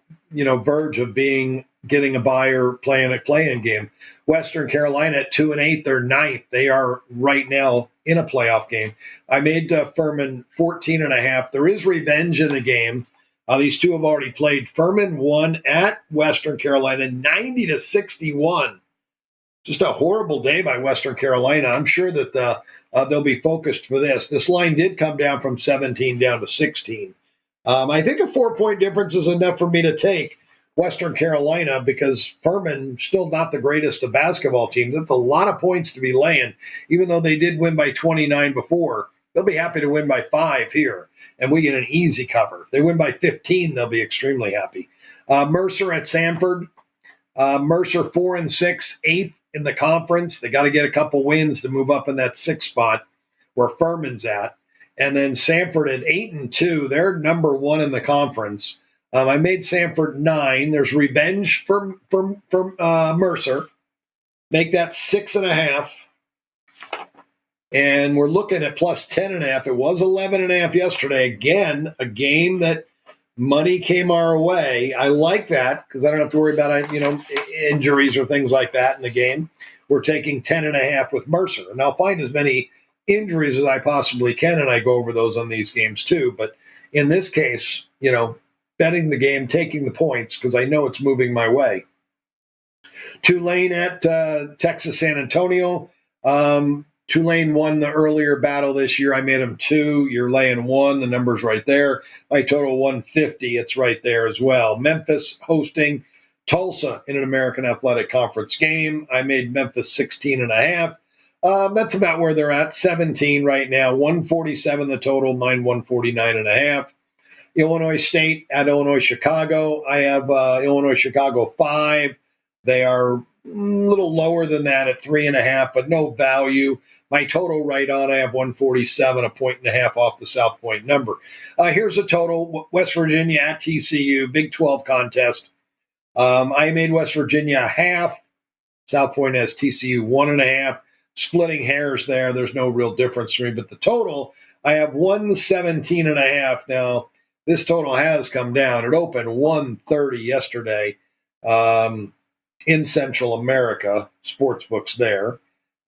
verge of getting a bye or playing a play-in game. Western Carolina at 2-8. They're 9th. They are right now in a playoff game. I made Furman 14.5. There is revenge in the game. These two have already played. Furman won at Western Carolina 90-61. Just a horrible day by Western Carolina. I'm sure that they'll be focused for this. This line did come down from 17 down to 16. I think a 4-point difference is enough for me to take Western Carolina because Furman still not the greatest of basketball teams. That's a lot of points to be laying, even though they did win by 29 before. They'll be happy to win by 5 here, and we get an easy cover. If they win by 15, they'll be extremely happy. Mercer at Samford. Mercer 4-6, 8th in the conference. They got to get a couple wins to move up in that 6th spot where Furman's at. And then Samford at 8-2. They're number one in the conference. I made Samford 9. There's revenge for Mercer. Make that 6.5. And we're looking at plus 10.5. It was 11.5 yesterday. Again, a game that money came our way. I like that because I don't have to worry about injuries or things like that in the game. We're taking 10.5 with Mercer, and I'll find as many injuries as I possibly can, and I go over those on these games too. But in this case, betting the game, taking the points because I know it's moving my way. Tulane at Texas San Antonio. Tulane won the earlier battle this year. I made them 2. You're laying 1. The number's right there. My total 150. It's right there as well. Memphis hosting Tulsa in an American Athletic Conference game. I made Memphis 16.5. That's about where they're at. 17 right now. 147 the total. Mine 149.5. Illinois State at Illinois Chicago. I have Illinois Chicago 5. They are a little lower than that at 3.5, but no value. My total right on, I have 147, 1.5 off the South Point number. Here's a total. West Virginia at TCU, Big 12 contest. I made West Virginia 0.5. South Point has TCU 1.5. Splitting hairs there. There's no real difference for me. But the total, I have 117.5. Now, this total has come down. It opened 130 yesterday in Central America. Sportsbooks there.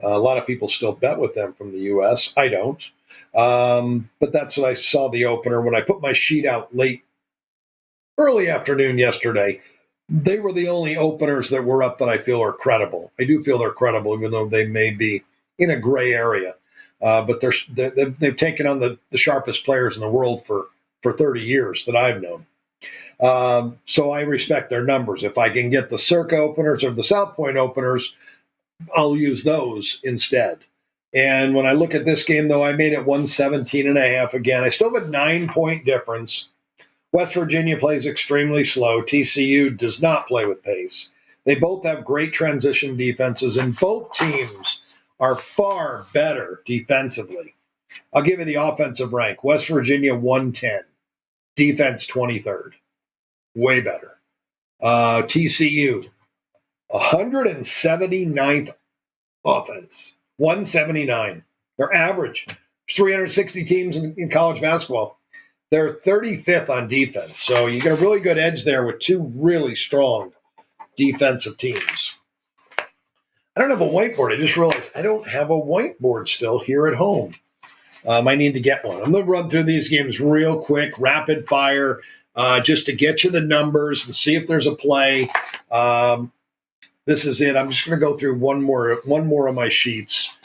A lot of people still bet with them from the U.S. I don't. But that's what I saw the opener. When I put my sheet out early afternoon yesterday, they were the only openers that were up that I feel are credible. I do feel they're credible, even though they may be in a gray area. But they've taken on the sharpest players in the world for 30 years that I've known. So I respect their numbers. If I can get the Circa openers or the South Point openers, I'll use those instead. And when I look at this game, though, I made it 117.5 again. I still have a 9-point difference. West Virginia plays extremely slow. TCU does not play with pace. They both have great transition defenses, and both teams are far better defensively. I'll give you the offensive rank. West Virginia 110. Defense 23rd. Way better. TCU 179th offense. 179. They're average. There's 360 teams in college basketball. They're 35th on defense. So you get a really good edge there with 2 really strong defensive teams. I don't have a whiteboard. I just realized I don't have a whiteboard still here at home. I need to get one. I'm going to run through these games real quick, rapid fire, just to get you the numbers and see if there's a play. This is it. I'm just going to go through one more of my sheets.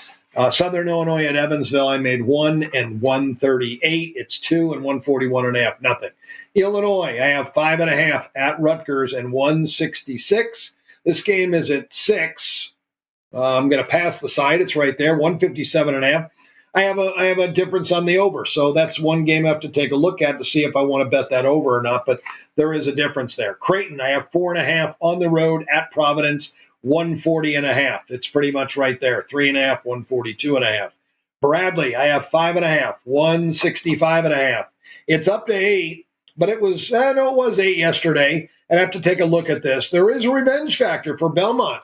Southern Illinois at Evansville, I made 1 and 138. It's 2 and 141.5. Nothing. Illinois, I have 5.5 at Rutgers and 166. This game is at 6. I'm going to pass the side. It's right there, 157.5. I have a difference on the over, so that's one game I have to take a look at to see if I want to bet that over or not. But there is a difference there. Creighton, I have 4.5 on the road at Providence. 140.5. It's pretty much right there. 3.5, 142.5. Bradley, I have 5.5, 165.5. It's up to 8, but it was 8 yesterday. And I have to take a look at this. There is a revenge factor for Belmont.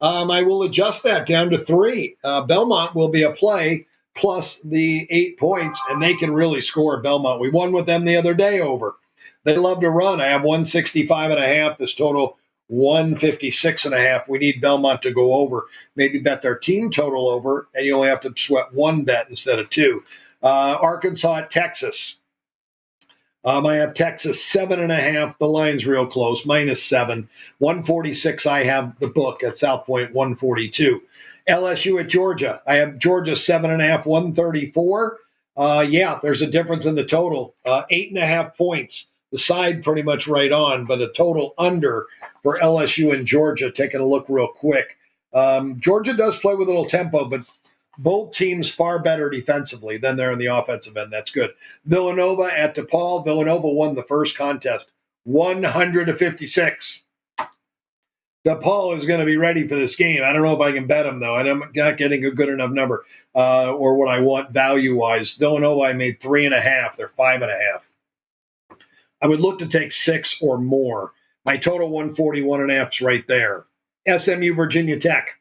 I will adjust that down to 3. Belmont will be a play plus the 8 points, and they can really score. Belmont. We won with them the other day over. They love to run. I have 165.5. This total 156.5. We need Belmont to go over. Maybe bet their team total over, and you only have to sweat 1 bet instead of 2. Arkansas at Texas. I have Texas 7.5. The line's real close, -7. 146. I have the book at South Point 142. LSU at Georgia. I have Georgia 7.5. 134. There's a difference in the total. 8.5 points. The side pretty much right on, but a total under for LSU and Georgia. Taking a look real quick. Georgia does play with a little tempo, but both teams far better defensively than they're in the offensive end. That's good. Villanova at DePaul. Villanova won the first contest, 100-56. DePaul is going to be ready for this game. I don't know if I can bet him, though. I'm not getting a good enough number or what I want value-wise. Villanova, I made 3.5. They're 5.5. I would look to take 6 or more. My total 141.5 is right there. SMU, Virginia Tech.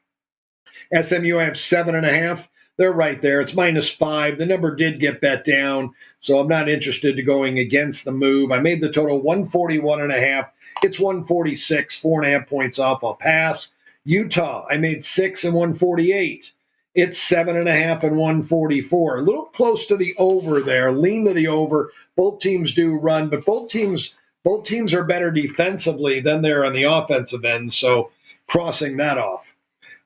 SMU, I have 7.5. They're right there. It's -5. The number did get bet down, so I'm not interested in going against the move. I made the total 141.5. It's 146, 4.5 points off. I'll pass. Utah, I made 6 and 148. It's 7.5 and 144. A little close to the over there. Lean to the over. Both teams do run, but both teams are better defensively than they're on the offensive end. So crossing that off.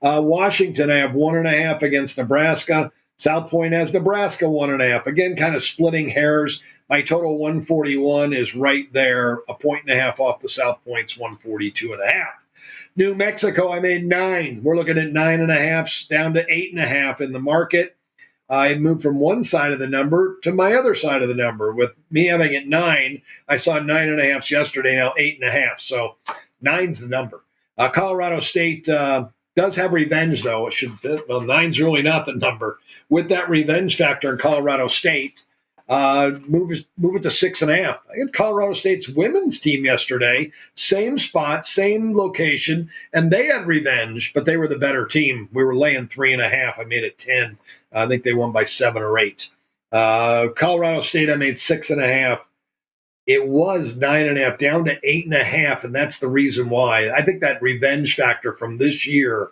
Washington, I have 1.5 against Nebraska. South Point has Nebraska 1.5. Again, kind of splitting hairs. My total 141 is right there, 1.5 off the South Point's 142.5. New Mexico, I made 9. We're looking at 9.5 down to 8.5 in the market. I moved from one side of the number to my other side of the number. With me having it 9, I saw 9.5 yesterday, now 8.5. So 9's the number. Colorado State does have revenge, though. 9's really not the number. With that revenge factor in Colorado State, move it to 6.5. I had Colorado State's women's team yesterday, same spot, same location, and they had revenge, but they were the better team. We were laying 3.5. I made it 10. I think they won by 7 or 8. Colorado State, I made 6.5. It was 9.5 down to 8.5, and that's the reason why. I think that revenge factor from this year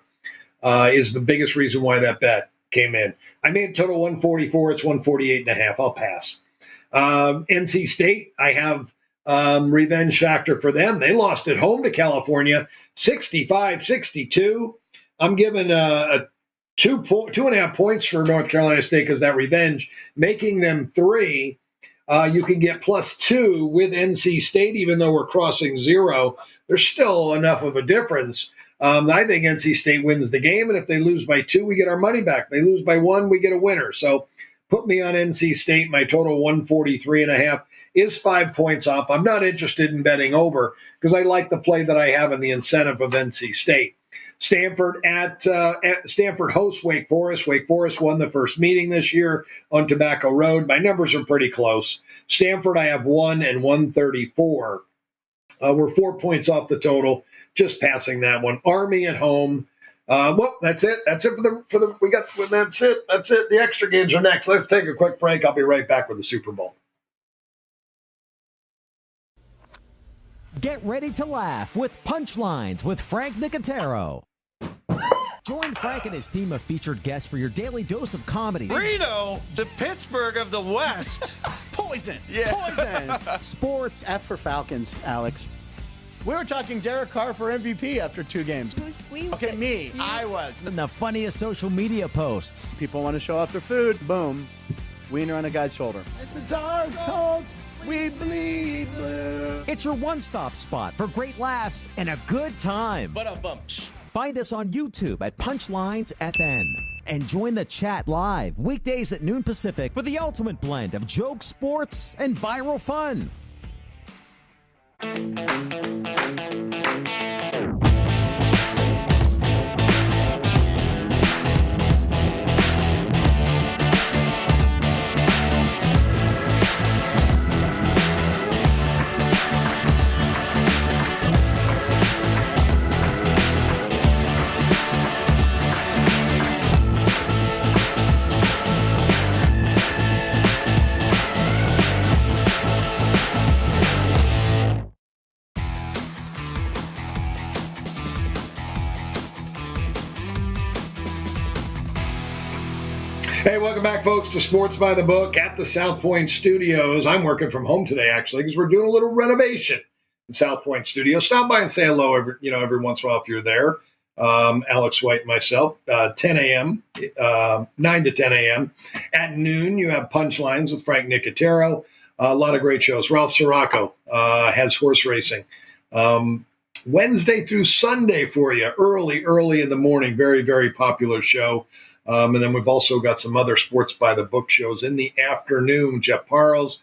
is the biggest reason why that bet came in. I made total 144. It's 148.5. I'll pass. NC State, I have revenge factor for them. They lost at home to California, 65-62. I'm giving 2.5 points for North Carolina State because that revenge, making them 3. You can get +2 with NC State, even though we're crossing 0. There's still enough of a difference. I think NC State wins the game, and if they lose by 2, we get our money back. If they lose by 1, we get a winner. So put me on NC State. My total 143.5 is 5 points off. I'm not interested in betting over because I like the play that I have in the incentive of NC State. Stanford at Stanford hosts Wake Forest. Wake Forest won the first meeting this year on Tobacco Road. My numbers are pretty close. Stanford, I have 1 and 134. We're 4 points off the total. Just passing that one. Army at home. Well, that's it. That's it for the. We got. That's it. That's it. The extra games are next. Let's take a quick break. I'll be right back with the Super Bowl. Get ready to laugh with Punchlines with Frank Nicotero. Join Frank and his team of featured guests for your daily dose of comedy. Reno, the Pittsburgh of the West. Poison. Yeah. Poison. Sports. F for Falcons, Alex. We were talking Derek Carr for MVP after 2 games. Who's we? Okay, me. I was. And the funniest social media posts. People want to show off their food. Boom. Wiener on a guy's shoulder. It's our Colts. We bleed blue. It's your one-stop spot for great laughs and a good time. Find us on YouTube at Punchlines FN and join the chat live weekdays at noon Pacific for the ultimate blend of jokes, sports, and viral fun. Hey, welcome back, folks, to Sports by the Book at the South Point Studios. I'm working from home today, actually, because we're doing a little renovation in South Point Studios. Stop by and say hello every once in a while if you're there. Alex White and myself, 10 a.m., 9 to 10 a.m. At noon, you have Punchlines with Frank Nicotero. A lot of great shows. Ralph Sirocco has horse racing. Wednesday through Sunday for you, early in the morning. Very, very popular show. And then we've also got some other Sports by the Book shows in the afternoon. Jeff Parles,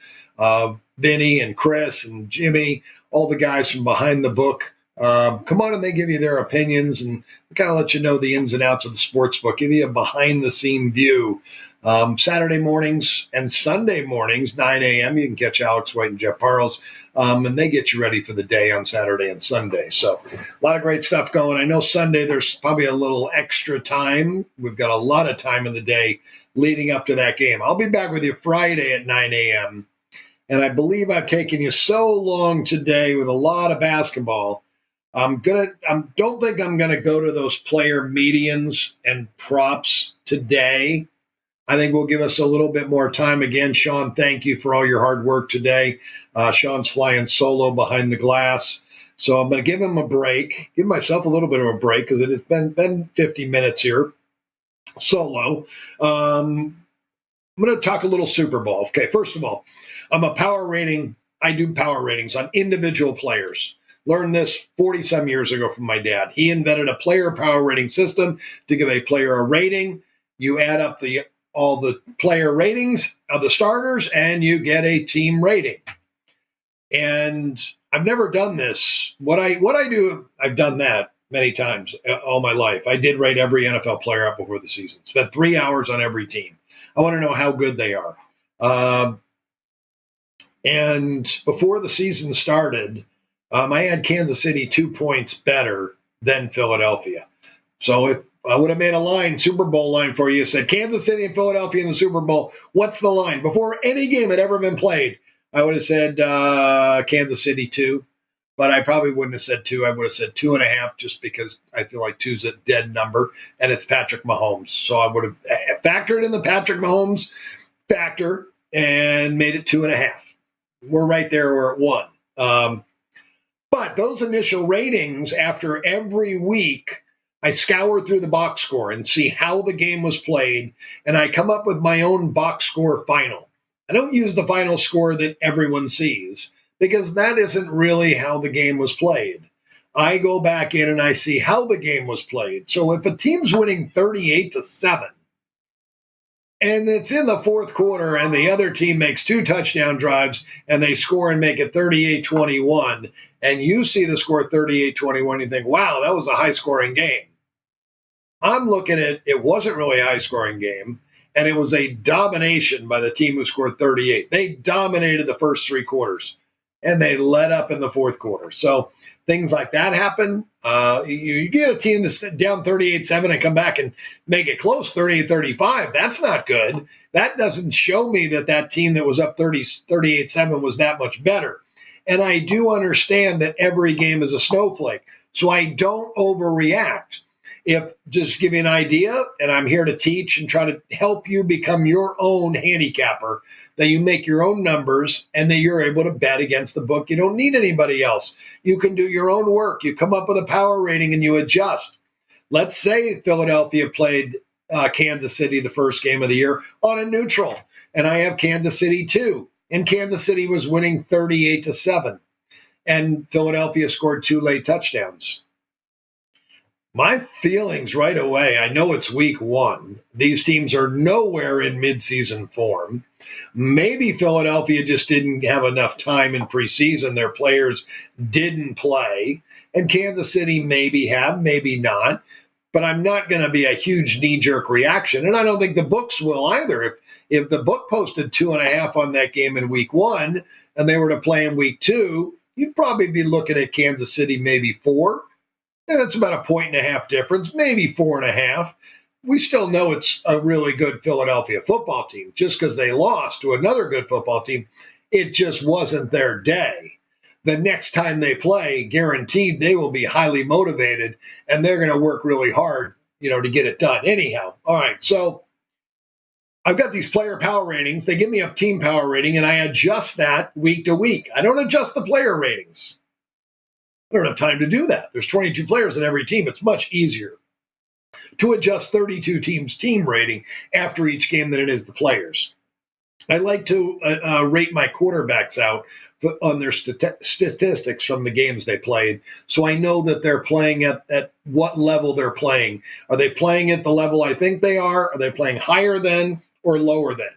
Vinny and Chris and Jimmy, all the guys from Behind the Book Come on, and they give you their opinions and kind of let you know the ins and outs of the sports book, give you a behind-the-scene view. Saturday mornings and Sunday mornings, 9 a.m., you can catch Alex White and Jeff Parles, and they get you ready for the day on Saturday and Sunday. So a lot of great stuff going. I know Sunday there's probably a little extra time. We've got a lot of time in the day leading up to that game. I'll be back with you Friday at 9 a.m., and I believe I've taken you so long today with a lot of basketball. Don't think I'm gonna go to those player medians and props today. I think we'll give us a little bit more time. Again, Sean, thank you for all your hard work today. Sean's flying solo behind the glass, so I'm going to give him a break, give myself a little bit of a break because it has been 50 minutes here solo. I'm going to talk a little Super Bowl. Okay, first of all, I do power ratings on individual players. Learned this 40-some years ago from my dad. He invented a player power rating system to give a player a rating. You add up all the player ratings of the starters, and you get a team rating. And I've never done this. What I do, I've done that many times all my life. I did rate every NFL player up before the season. Spent 3 hours on every team. I want to know how good they are. And before the season started, I had Kansas City 2 points better than Philadelphia. So if I would have made a line, Super Bowl line for you, said Kansas City and Philadelphia in the Super Bowl, what's the line? Before any game had ever been played, I would have said Kansas City 2, but I probably wouldn't have said 2. I would have said 2.5 just because I feel like 2's a dead number, and it's Patrick Mahomes. So I would have factored in the Patrick Mahomes factor and made it 2.5. We're right there, we're at 1. But those initial ratings after every week, I scour through the box score and see how the game was played, and I come up with my own box score final. I don't use the final score that everyone sees because that isn't really how the game was played. I go back in and I see how the game was played. So if a team's winning 38-7 and it's in the fourth quarter and the other team makes 2 touchdown drives and they score and make it 38-21, and you see the score 38-21, you think, wow, that was a high-scoring game. I'm looking at it wasn't really a high-scoring game, and it was a domination by the team who scored 38. They dominated the first 3 quarters, and they let up in the fourth quarter. So things like that happen. You get a team that's down 38-7 and come back and make it close, 38-35. That's not good. That doesn't show me that team that was up 38-7 was that much better. And I do understand that every game is a snowflake, so I don't overreact. If just give you an idea, and I'm here to teach and try to help you become your own handicapper, that you make your own numbers and that you're able to bet against the book. You don't need anybody else. You can do your own work. You come up with a power rating and you adjust. Let's say Philadelphia played Kansas City the first game of the year on a neutral, and I have Kansas City 2, and Kansas City was winning 38-7, and Philadelphia scored 2 late touchdowns. My feelings right away, I know it's week 1. These teams are nowhere in midseason form. Maybe Philadelphia just didn't have enough time in preseason. Their players didn't play. And Kansas City maybe have, maybe not. But I'm not going to be a huge knee-jerk reaction. And I don't think the books will either. If the book posted 2.5 on that game in week 1 and they were to play in week 2, you'd probably be looking at Kansas City maybe 4. And that's about a 1.5 difference, maybe 4.5. We still know it's a really good Philadelphia football team. Just because they lost to another good football team, it just wasn't their day. The next time they play, guaranteed they will be highly motivated, and they're going to work really hard, to get it done. Anyhow, all right, so I've got these player power ratings. They give me a team power rating, and I adjust that week to week. I don't adjust the player ratings. I don't have time to do that. There's 22 players in every team. It's much easier to adjust 32 teams' team rating after each game than it is the players. I like to rate my quarterbacks out on their statistics from the games they played, so I know that they're playing at what level they're playing. Are they playing at the level I think they are? Are they playing higher than or lower than?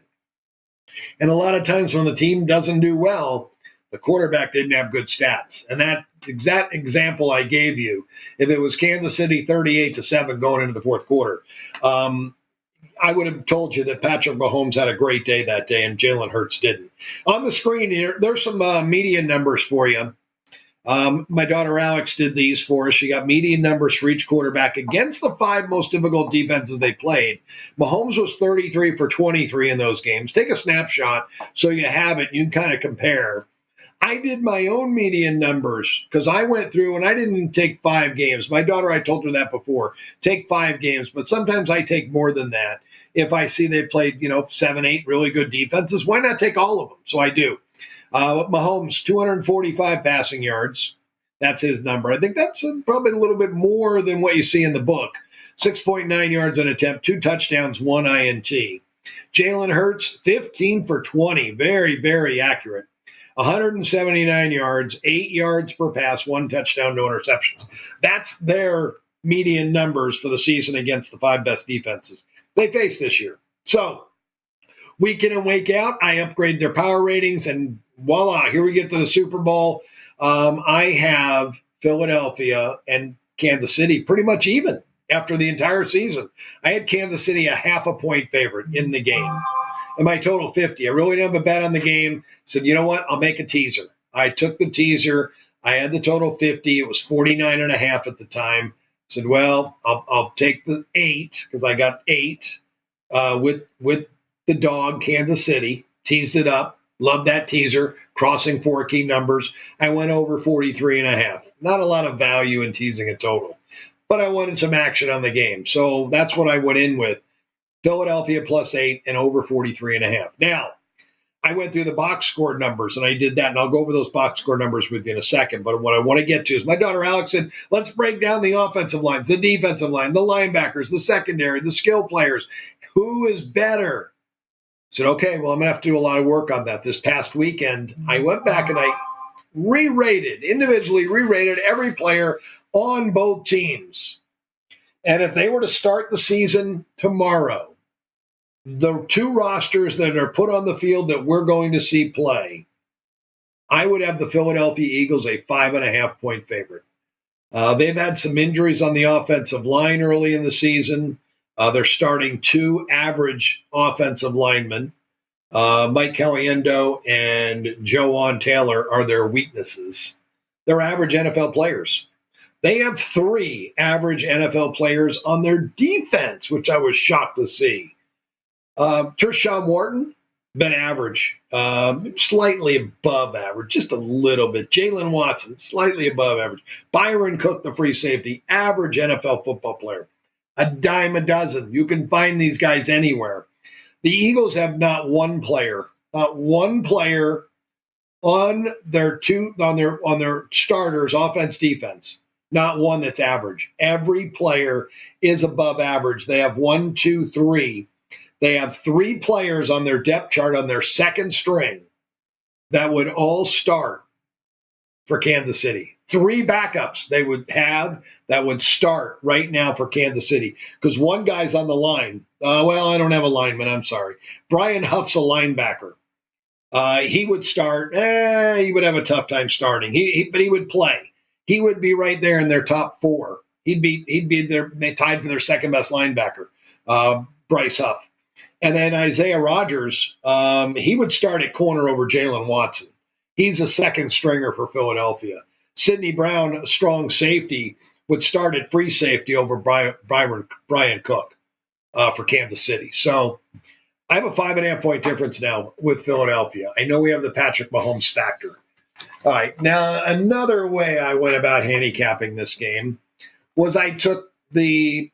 And a lot of times when the team doesn't do well, The quarterback didn't have good stats. And that exact example I gave you, if it was Kansas City 38-7 going into the fourth quarter, I would have told you that Patrick Mahomes had a great day that day and Jalen Hurts didn't. On the screen here, there's some median numbers for you. My daughter Alex did these for us. She got median numbers for each quarterback against the 5 most difficult defenses they played. Mahomes was 33 for 23 in those games. Take a snapshot so you have it. You can kind of compare. I did my own median numbers because I went through and I didn't take 5 games. My daughter, I told her that before, take 5 games, but sometimes I take more than that. If I see they played, 7, 8 really good defenses, why not take all of them? So I do. Mahomes, 245 passing yards. That's his number. I think that's probably a little bit more than what you see in the book. 6.9 yards an attempt, 2 touchdowns, 1 INT. Jalen Hurts, 15 for 20. Very, very accurate. 179 yards, 8 yards per pass, 1 touchdown, no interceptions. That's their median numbers for the season against the 5 best defenses they faced this year. So, week in and week out, I upgrade their power ratings, and voila, here we get to the Super Bowl. I have Philadelphia and Kansas City pretty much even after the entire season. I had Kansas City a 0.5 point favorite in the game. And my total 50. I really didn't have a bet on the game. Said, you know what? I'll make a teaser. I took the teaser. I had the total 50. It was 49.5 at the time. Said, well, I'll take the 8 because I got 8 with the dog, Kansas City. Teased it up. Loved that teaser. Crossing 4 key numbers. I went over 43.5. Not a lot of value in teasing a total, but I wanted some action on the game. So that's what I went in with. Philadelphia +8 and over 43.5. Now, I went through the box score numbers, and I did that, and I'll go over those box score numbers with you in a second. But what I want to get to is my daughter Alex said, let's break down the offensive lines, the defensive line, the linebackers, the secondary, the skill players. Who is better? I said, okay, well, I'm going to have to do a lot of work on that. This past weekend, I went back and I individually re-rated every player on both teams. And if they were to start the season tomorrow, the 2 rosters that are put on the field that we're going to see play, I would have the Philadelphia Eagles a 5.5 point favorite. They've had some injuries on the offensive line early in the season. They're starting 2 average offensive linemen. Mike Caliendo and Joanne Taylor are their weaknesses. They're average NFL players. They have 3 average NFL players on their defense, which I was shocked to see. Tershawn Wharton, been average, slightly above average, just a little bit. Jalen Watson, slightly above average. Byron Cook, the free safety, average NFL football player. A dime a dozen. You can find these guys anywhere. The Eagles have not one player on their starters, offense, defense. Not one that's average. Every player is above average. They have 1, 2, 3. They have 3 players on their depth chart on their second string that would all start for Kansas City. 3 backups they would have that would start right now for Kansas City because one guy's on the line. I don't have a lineman. I'm sorry. Brian Huff's a linebacker. He would start. He would have a tough time starting. But he would play. He would be right there in their top 4. He'd be there tied for their second best linebacker, Bryce Huff. And then Isaiah Rodgers, he would start at corner over Jalen Watson. He's a second stringer for Philadelphia. Sidney Brown, a strong safety, would start at free safety over Brian Cook for Kansas City. So I have a 5.5 point difference now with Philadelphia. I know we have the Patrick Mahomes factor. All right. Now, another way I went about handicapping this game was I took the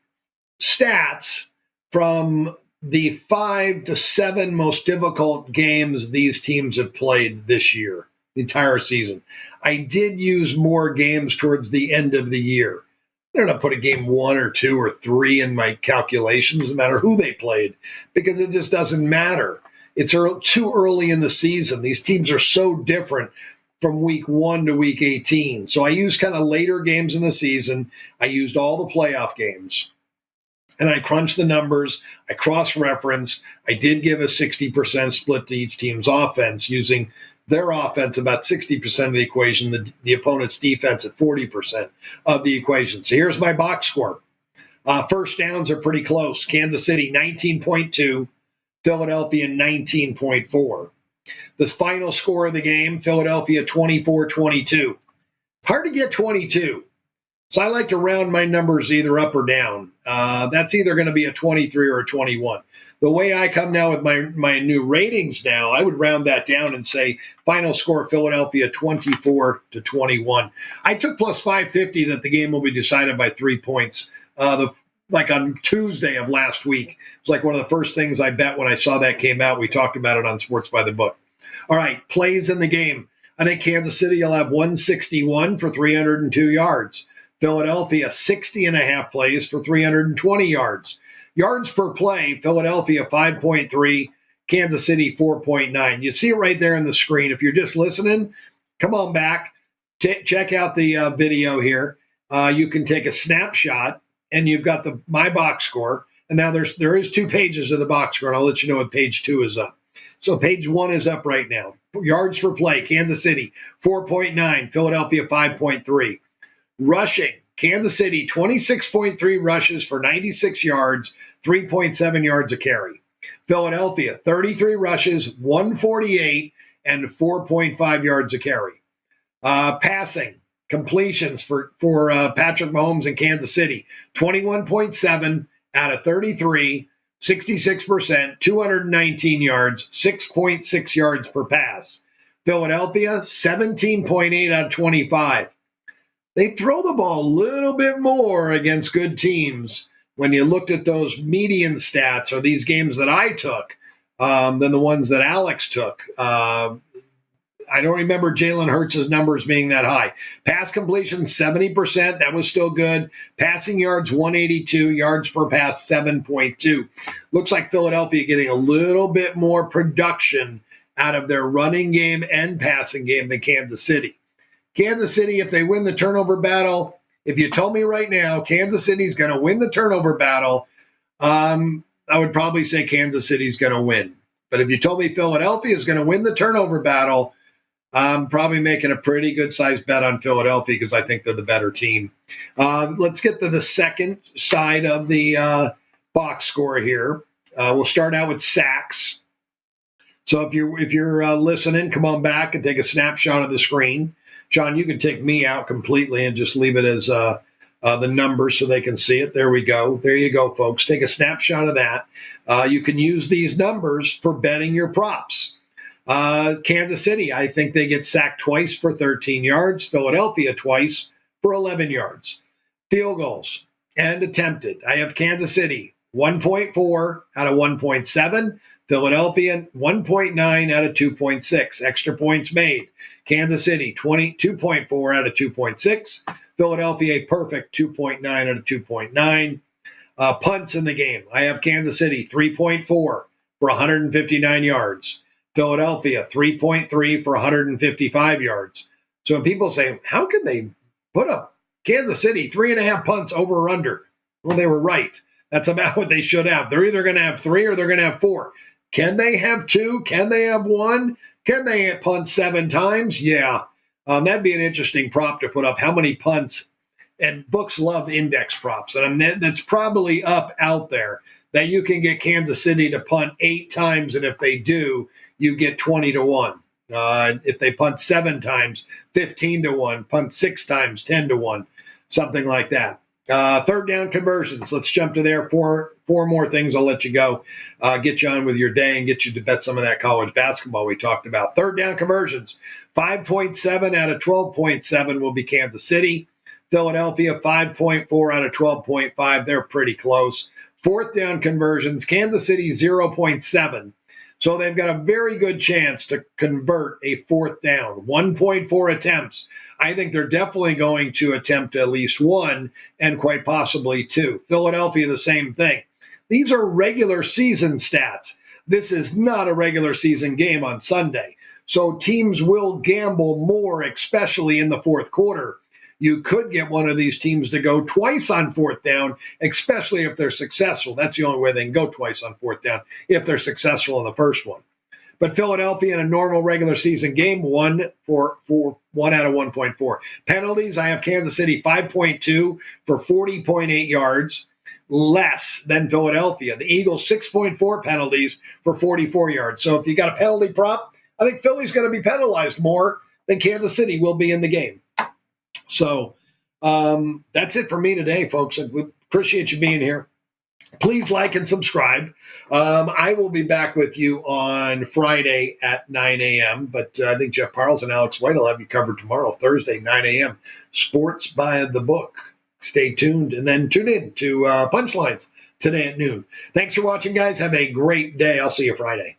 stats from the 5 to 7 most difficult games these teams have played this year, the entire season. I did use more games towards the end of the year. I don't put a game 1 or 2 or 3 in my calculations, no matter who they played, because it just doesn't matter. It's too early in the season. These teams are so different from week 1 to week 18. So I used kind of later games in the season. I used all the playoff games. And I crunched the numbers. I cross-referenced. I did give a 60% split to each team's offense using their offense about 60% of the equation, the opponent's defense at 40% of the equation. So here's my box score. First downs are pretty close. Kansas City 19.2, Philadelphia 19.4. The final score of the game, Philadelphia 24-22. Hard to get 22. So I like to round my numbers either up or down. That's either going to be a 23 or a 21. The way I come now with my new ratings now, I would round that down and say final score Philadelphia 24-21. I took plus 550 that the game will be decided by 3 points. Like on Tuesday of last week. It's like one of the first things I bet when I saw that came out. We talked about it on Sports by the Book. All right, plays in the game. I think Kansas City will have 161 for 302 yards. Philadelphia 60.5 plays for 320 yards. Yards per play, Philadelphia 5.3, Kansas City 4.9. You see it right there on the screen. If you're just listening, come on back. Check out the video here. You can take a snapshot, and you've got my box score. And now there is 2 pages of the box score, and I'll let you know what page 2 is up. So page 1 is up right now. Yards per play, Kansas City 4.9, Philadelphia 5.3. Rushing, Kansas City 26.3 rushes for 96 yards, 3.7 yards a carry. Philadelphia 33 rushes, 148, and 4.5 yards a carry. Passing, completions for Patrick Mahomes in Kansas City, 21.7 out of 33, 66%, 219 yards, 6.6 yards per pass. Philadelphia, 17.8 out of 25. They throw the ball a little bit more against good teams when you looked at those median stats or these games that I took than the ones that Alex took. I don't remember Jalen Hurts' numbers being that high. Pass completion, 70%. That was still good. Passing yards, 182. Yards per pass, 7.2. Looks like Philadelphia getting a little bit more production out of their running game and passing game than Kansas City. Kansas City, if they win the turnover battle, if you told me right now Kansas City's going to win the turnover battle, I would probably say Kansas City's going to win. But if you told me Philadelphia is going to win the turnover battle, I'm probably making a pretty good-sized bet on Philadelphia because I think they're the better team. Let's get to the second side of the box score here. We'll start out with sacks. So if you're listening, come on back and take a snapshot of the screen. John, you can take me out completely and just leave it as the numbers so they can see it. There we go. There you go, folks. Take a snapshot of that. You can use these numbers for betting your props. Kansas City, I think they get sacked twice for 13 yards. Philadelphia twice for 11 yards. Field goals and attempted. I have Kansas City 1.4 out of 1.7. Philadelphia 1.9 out of 2.6. Extra points made. Kansas City 22.4 out of 2.6. Philadelphia a perfect 2.9 out of 2.9. Punts in the game. I have Kansas City 3.4 for 159 yards. Philadelphia 3.3 for 155 yards. So when people say, how can they put up Kansas City 3.5 punts over or under? Well, they were right. That's about what they should have. They're either going to have 3 or they're going to have 4. Can they have 2? Can they have 1? Can they punt 7 times? Yeah. That'd be an interesting prop to put up. How many punts? And books love index props. And that's probably up out there that you can get Kansas City to punt 8 times. And if they do, you get 20-1. If they punt 7 times, 15-1. Punt 6 times, 10-1. Something like that. Third down conversions. Let's jump to there. Four more things. I'll let you go. Get you on with your day and get you to bet some of that college basketball we talked about. Third down conversions. 5.7 out of 12.7 will be Kansas City. Philadelphia, 5.4 out of 12.5. They're pretty close. Fourth down conversions. Kansas City, 0.7. So they've got a very good chance to convert a fourth down. 1.4 attempts. I think they're definitely going to attempt at least 1 and quite possibly 2. Philadelphia, the same thing. These are regular season stats. This is not a regular season game on Sunday. So teams will gamble more, especially in the fourth quarter. You could get one of these teams to go twice on fourth down, especially if they're successful. That's the only way they can go twice on fourth down, if they're successful in the first one. But Philadelphia in a normal regular season game, 1 out of 1.4. Penalties, I have Kansas City 5.2 for 40.8 yards, less than Philadelphia. The Eagles 6.4 penalties for 44 yards. So if you got a penalty prop, I think Philly's going to be penalized more than Kansas City will be in the game. So that's it for me today, folks. I appreciate you being here. Please like and subscribe. I will be back with you on Friday at 9 a.m., but I think Jeff Parles and Alex White will have you covered tomorrow, Thursday, 9 a.m. Sports by the Book. Stay tuned, and then tune in to Punchlines today at noon. Thanks for watching, guys. Have a great day. I'll see you Friday.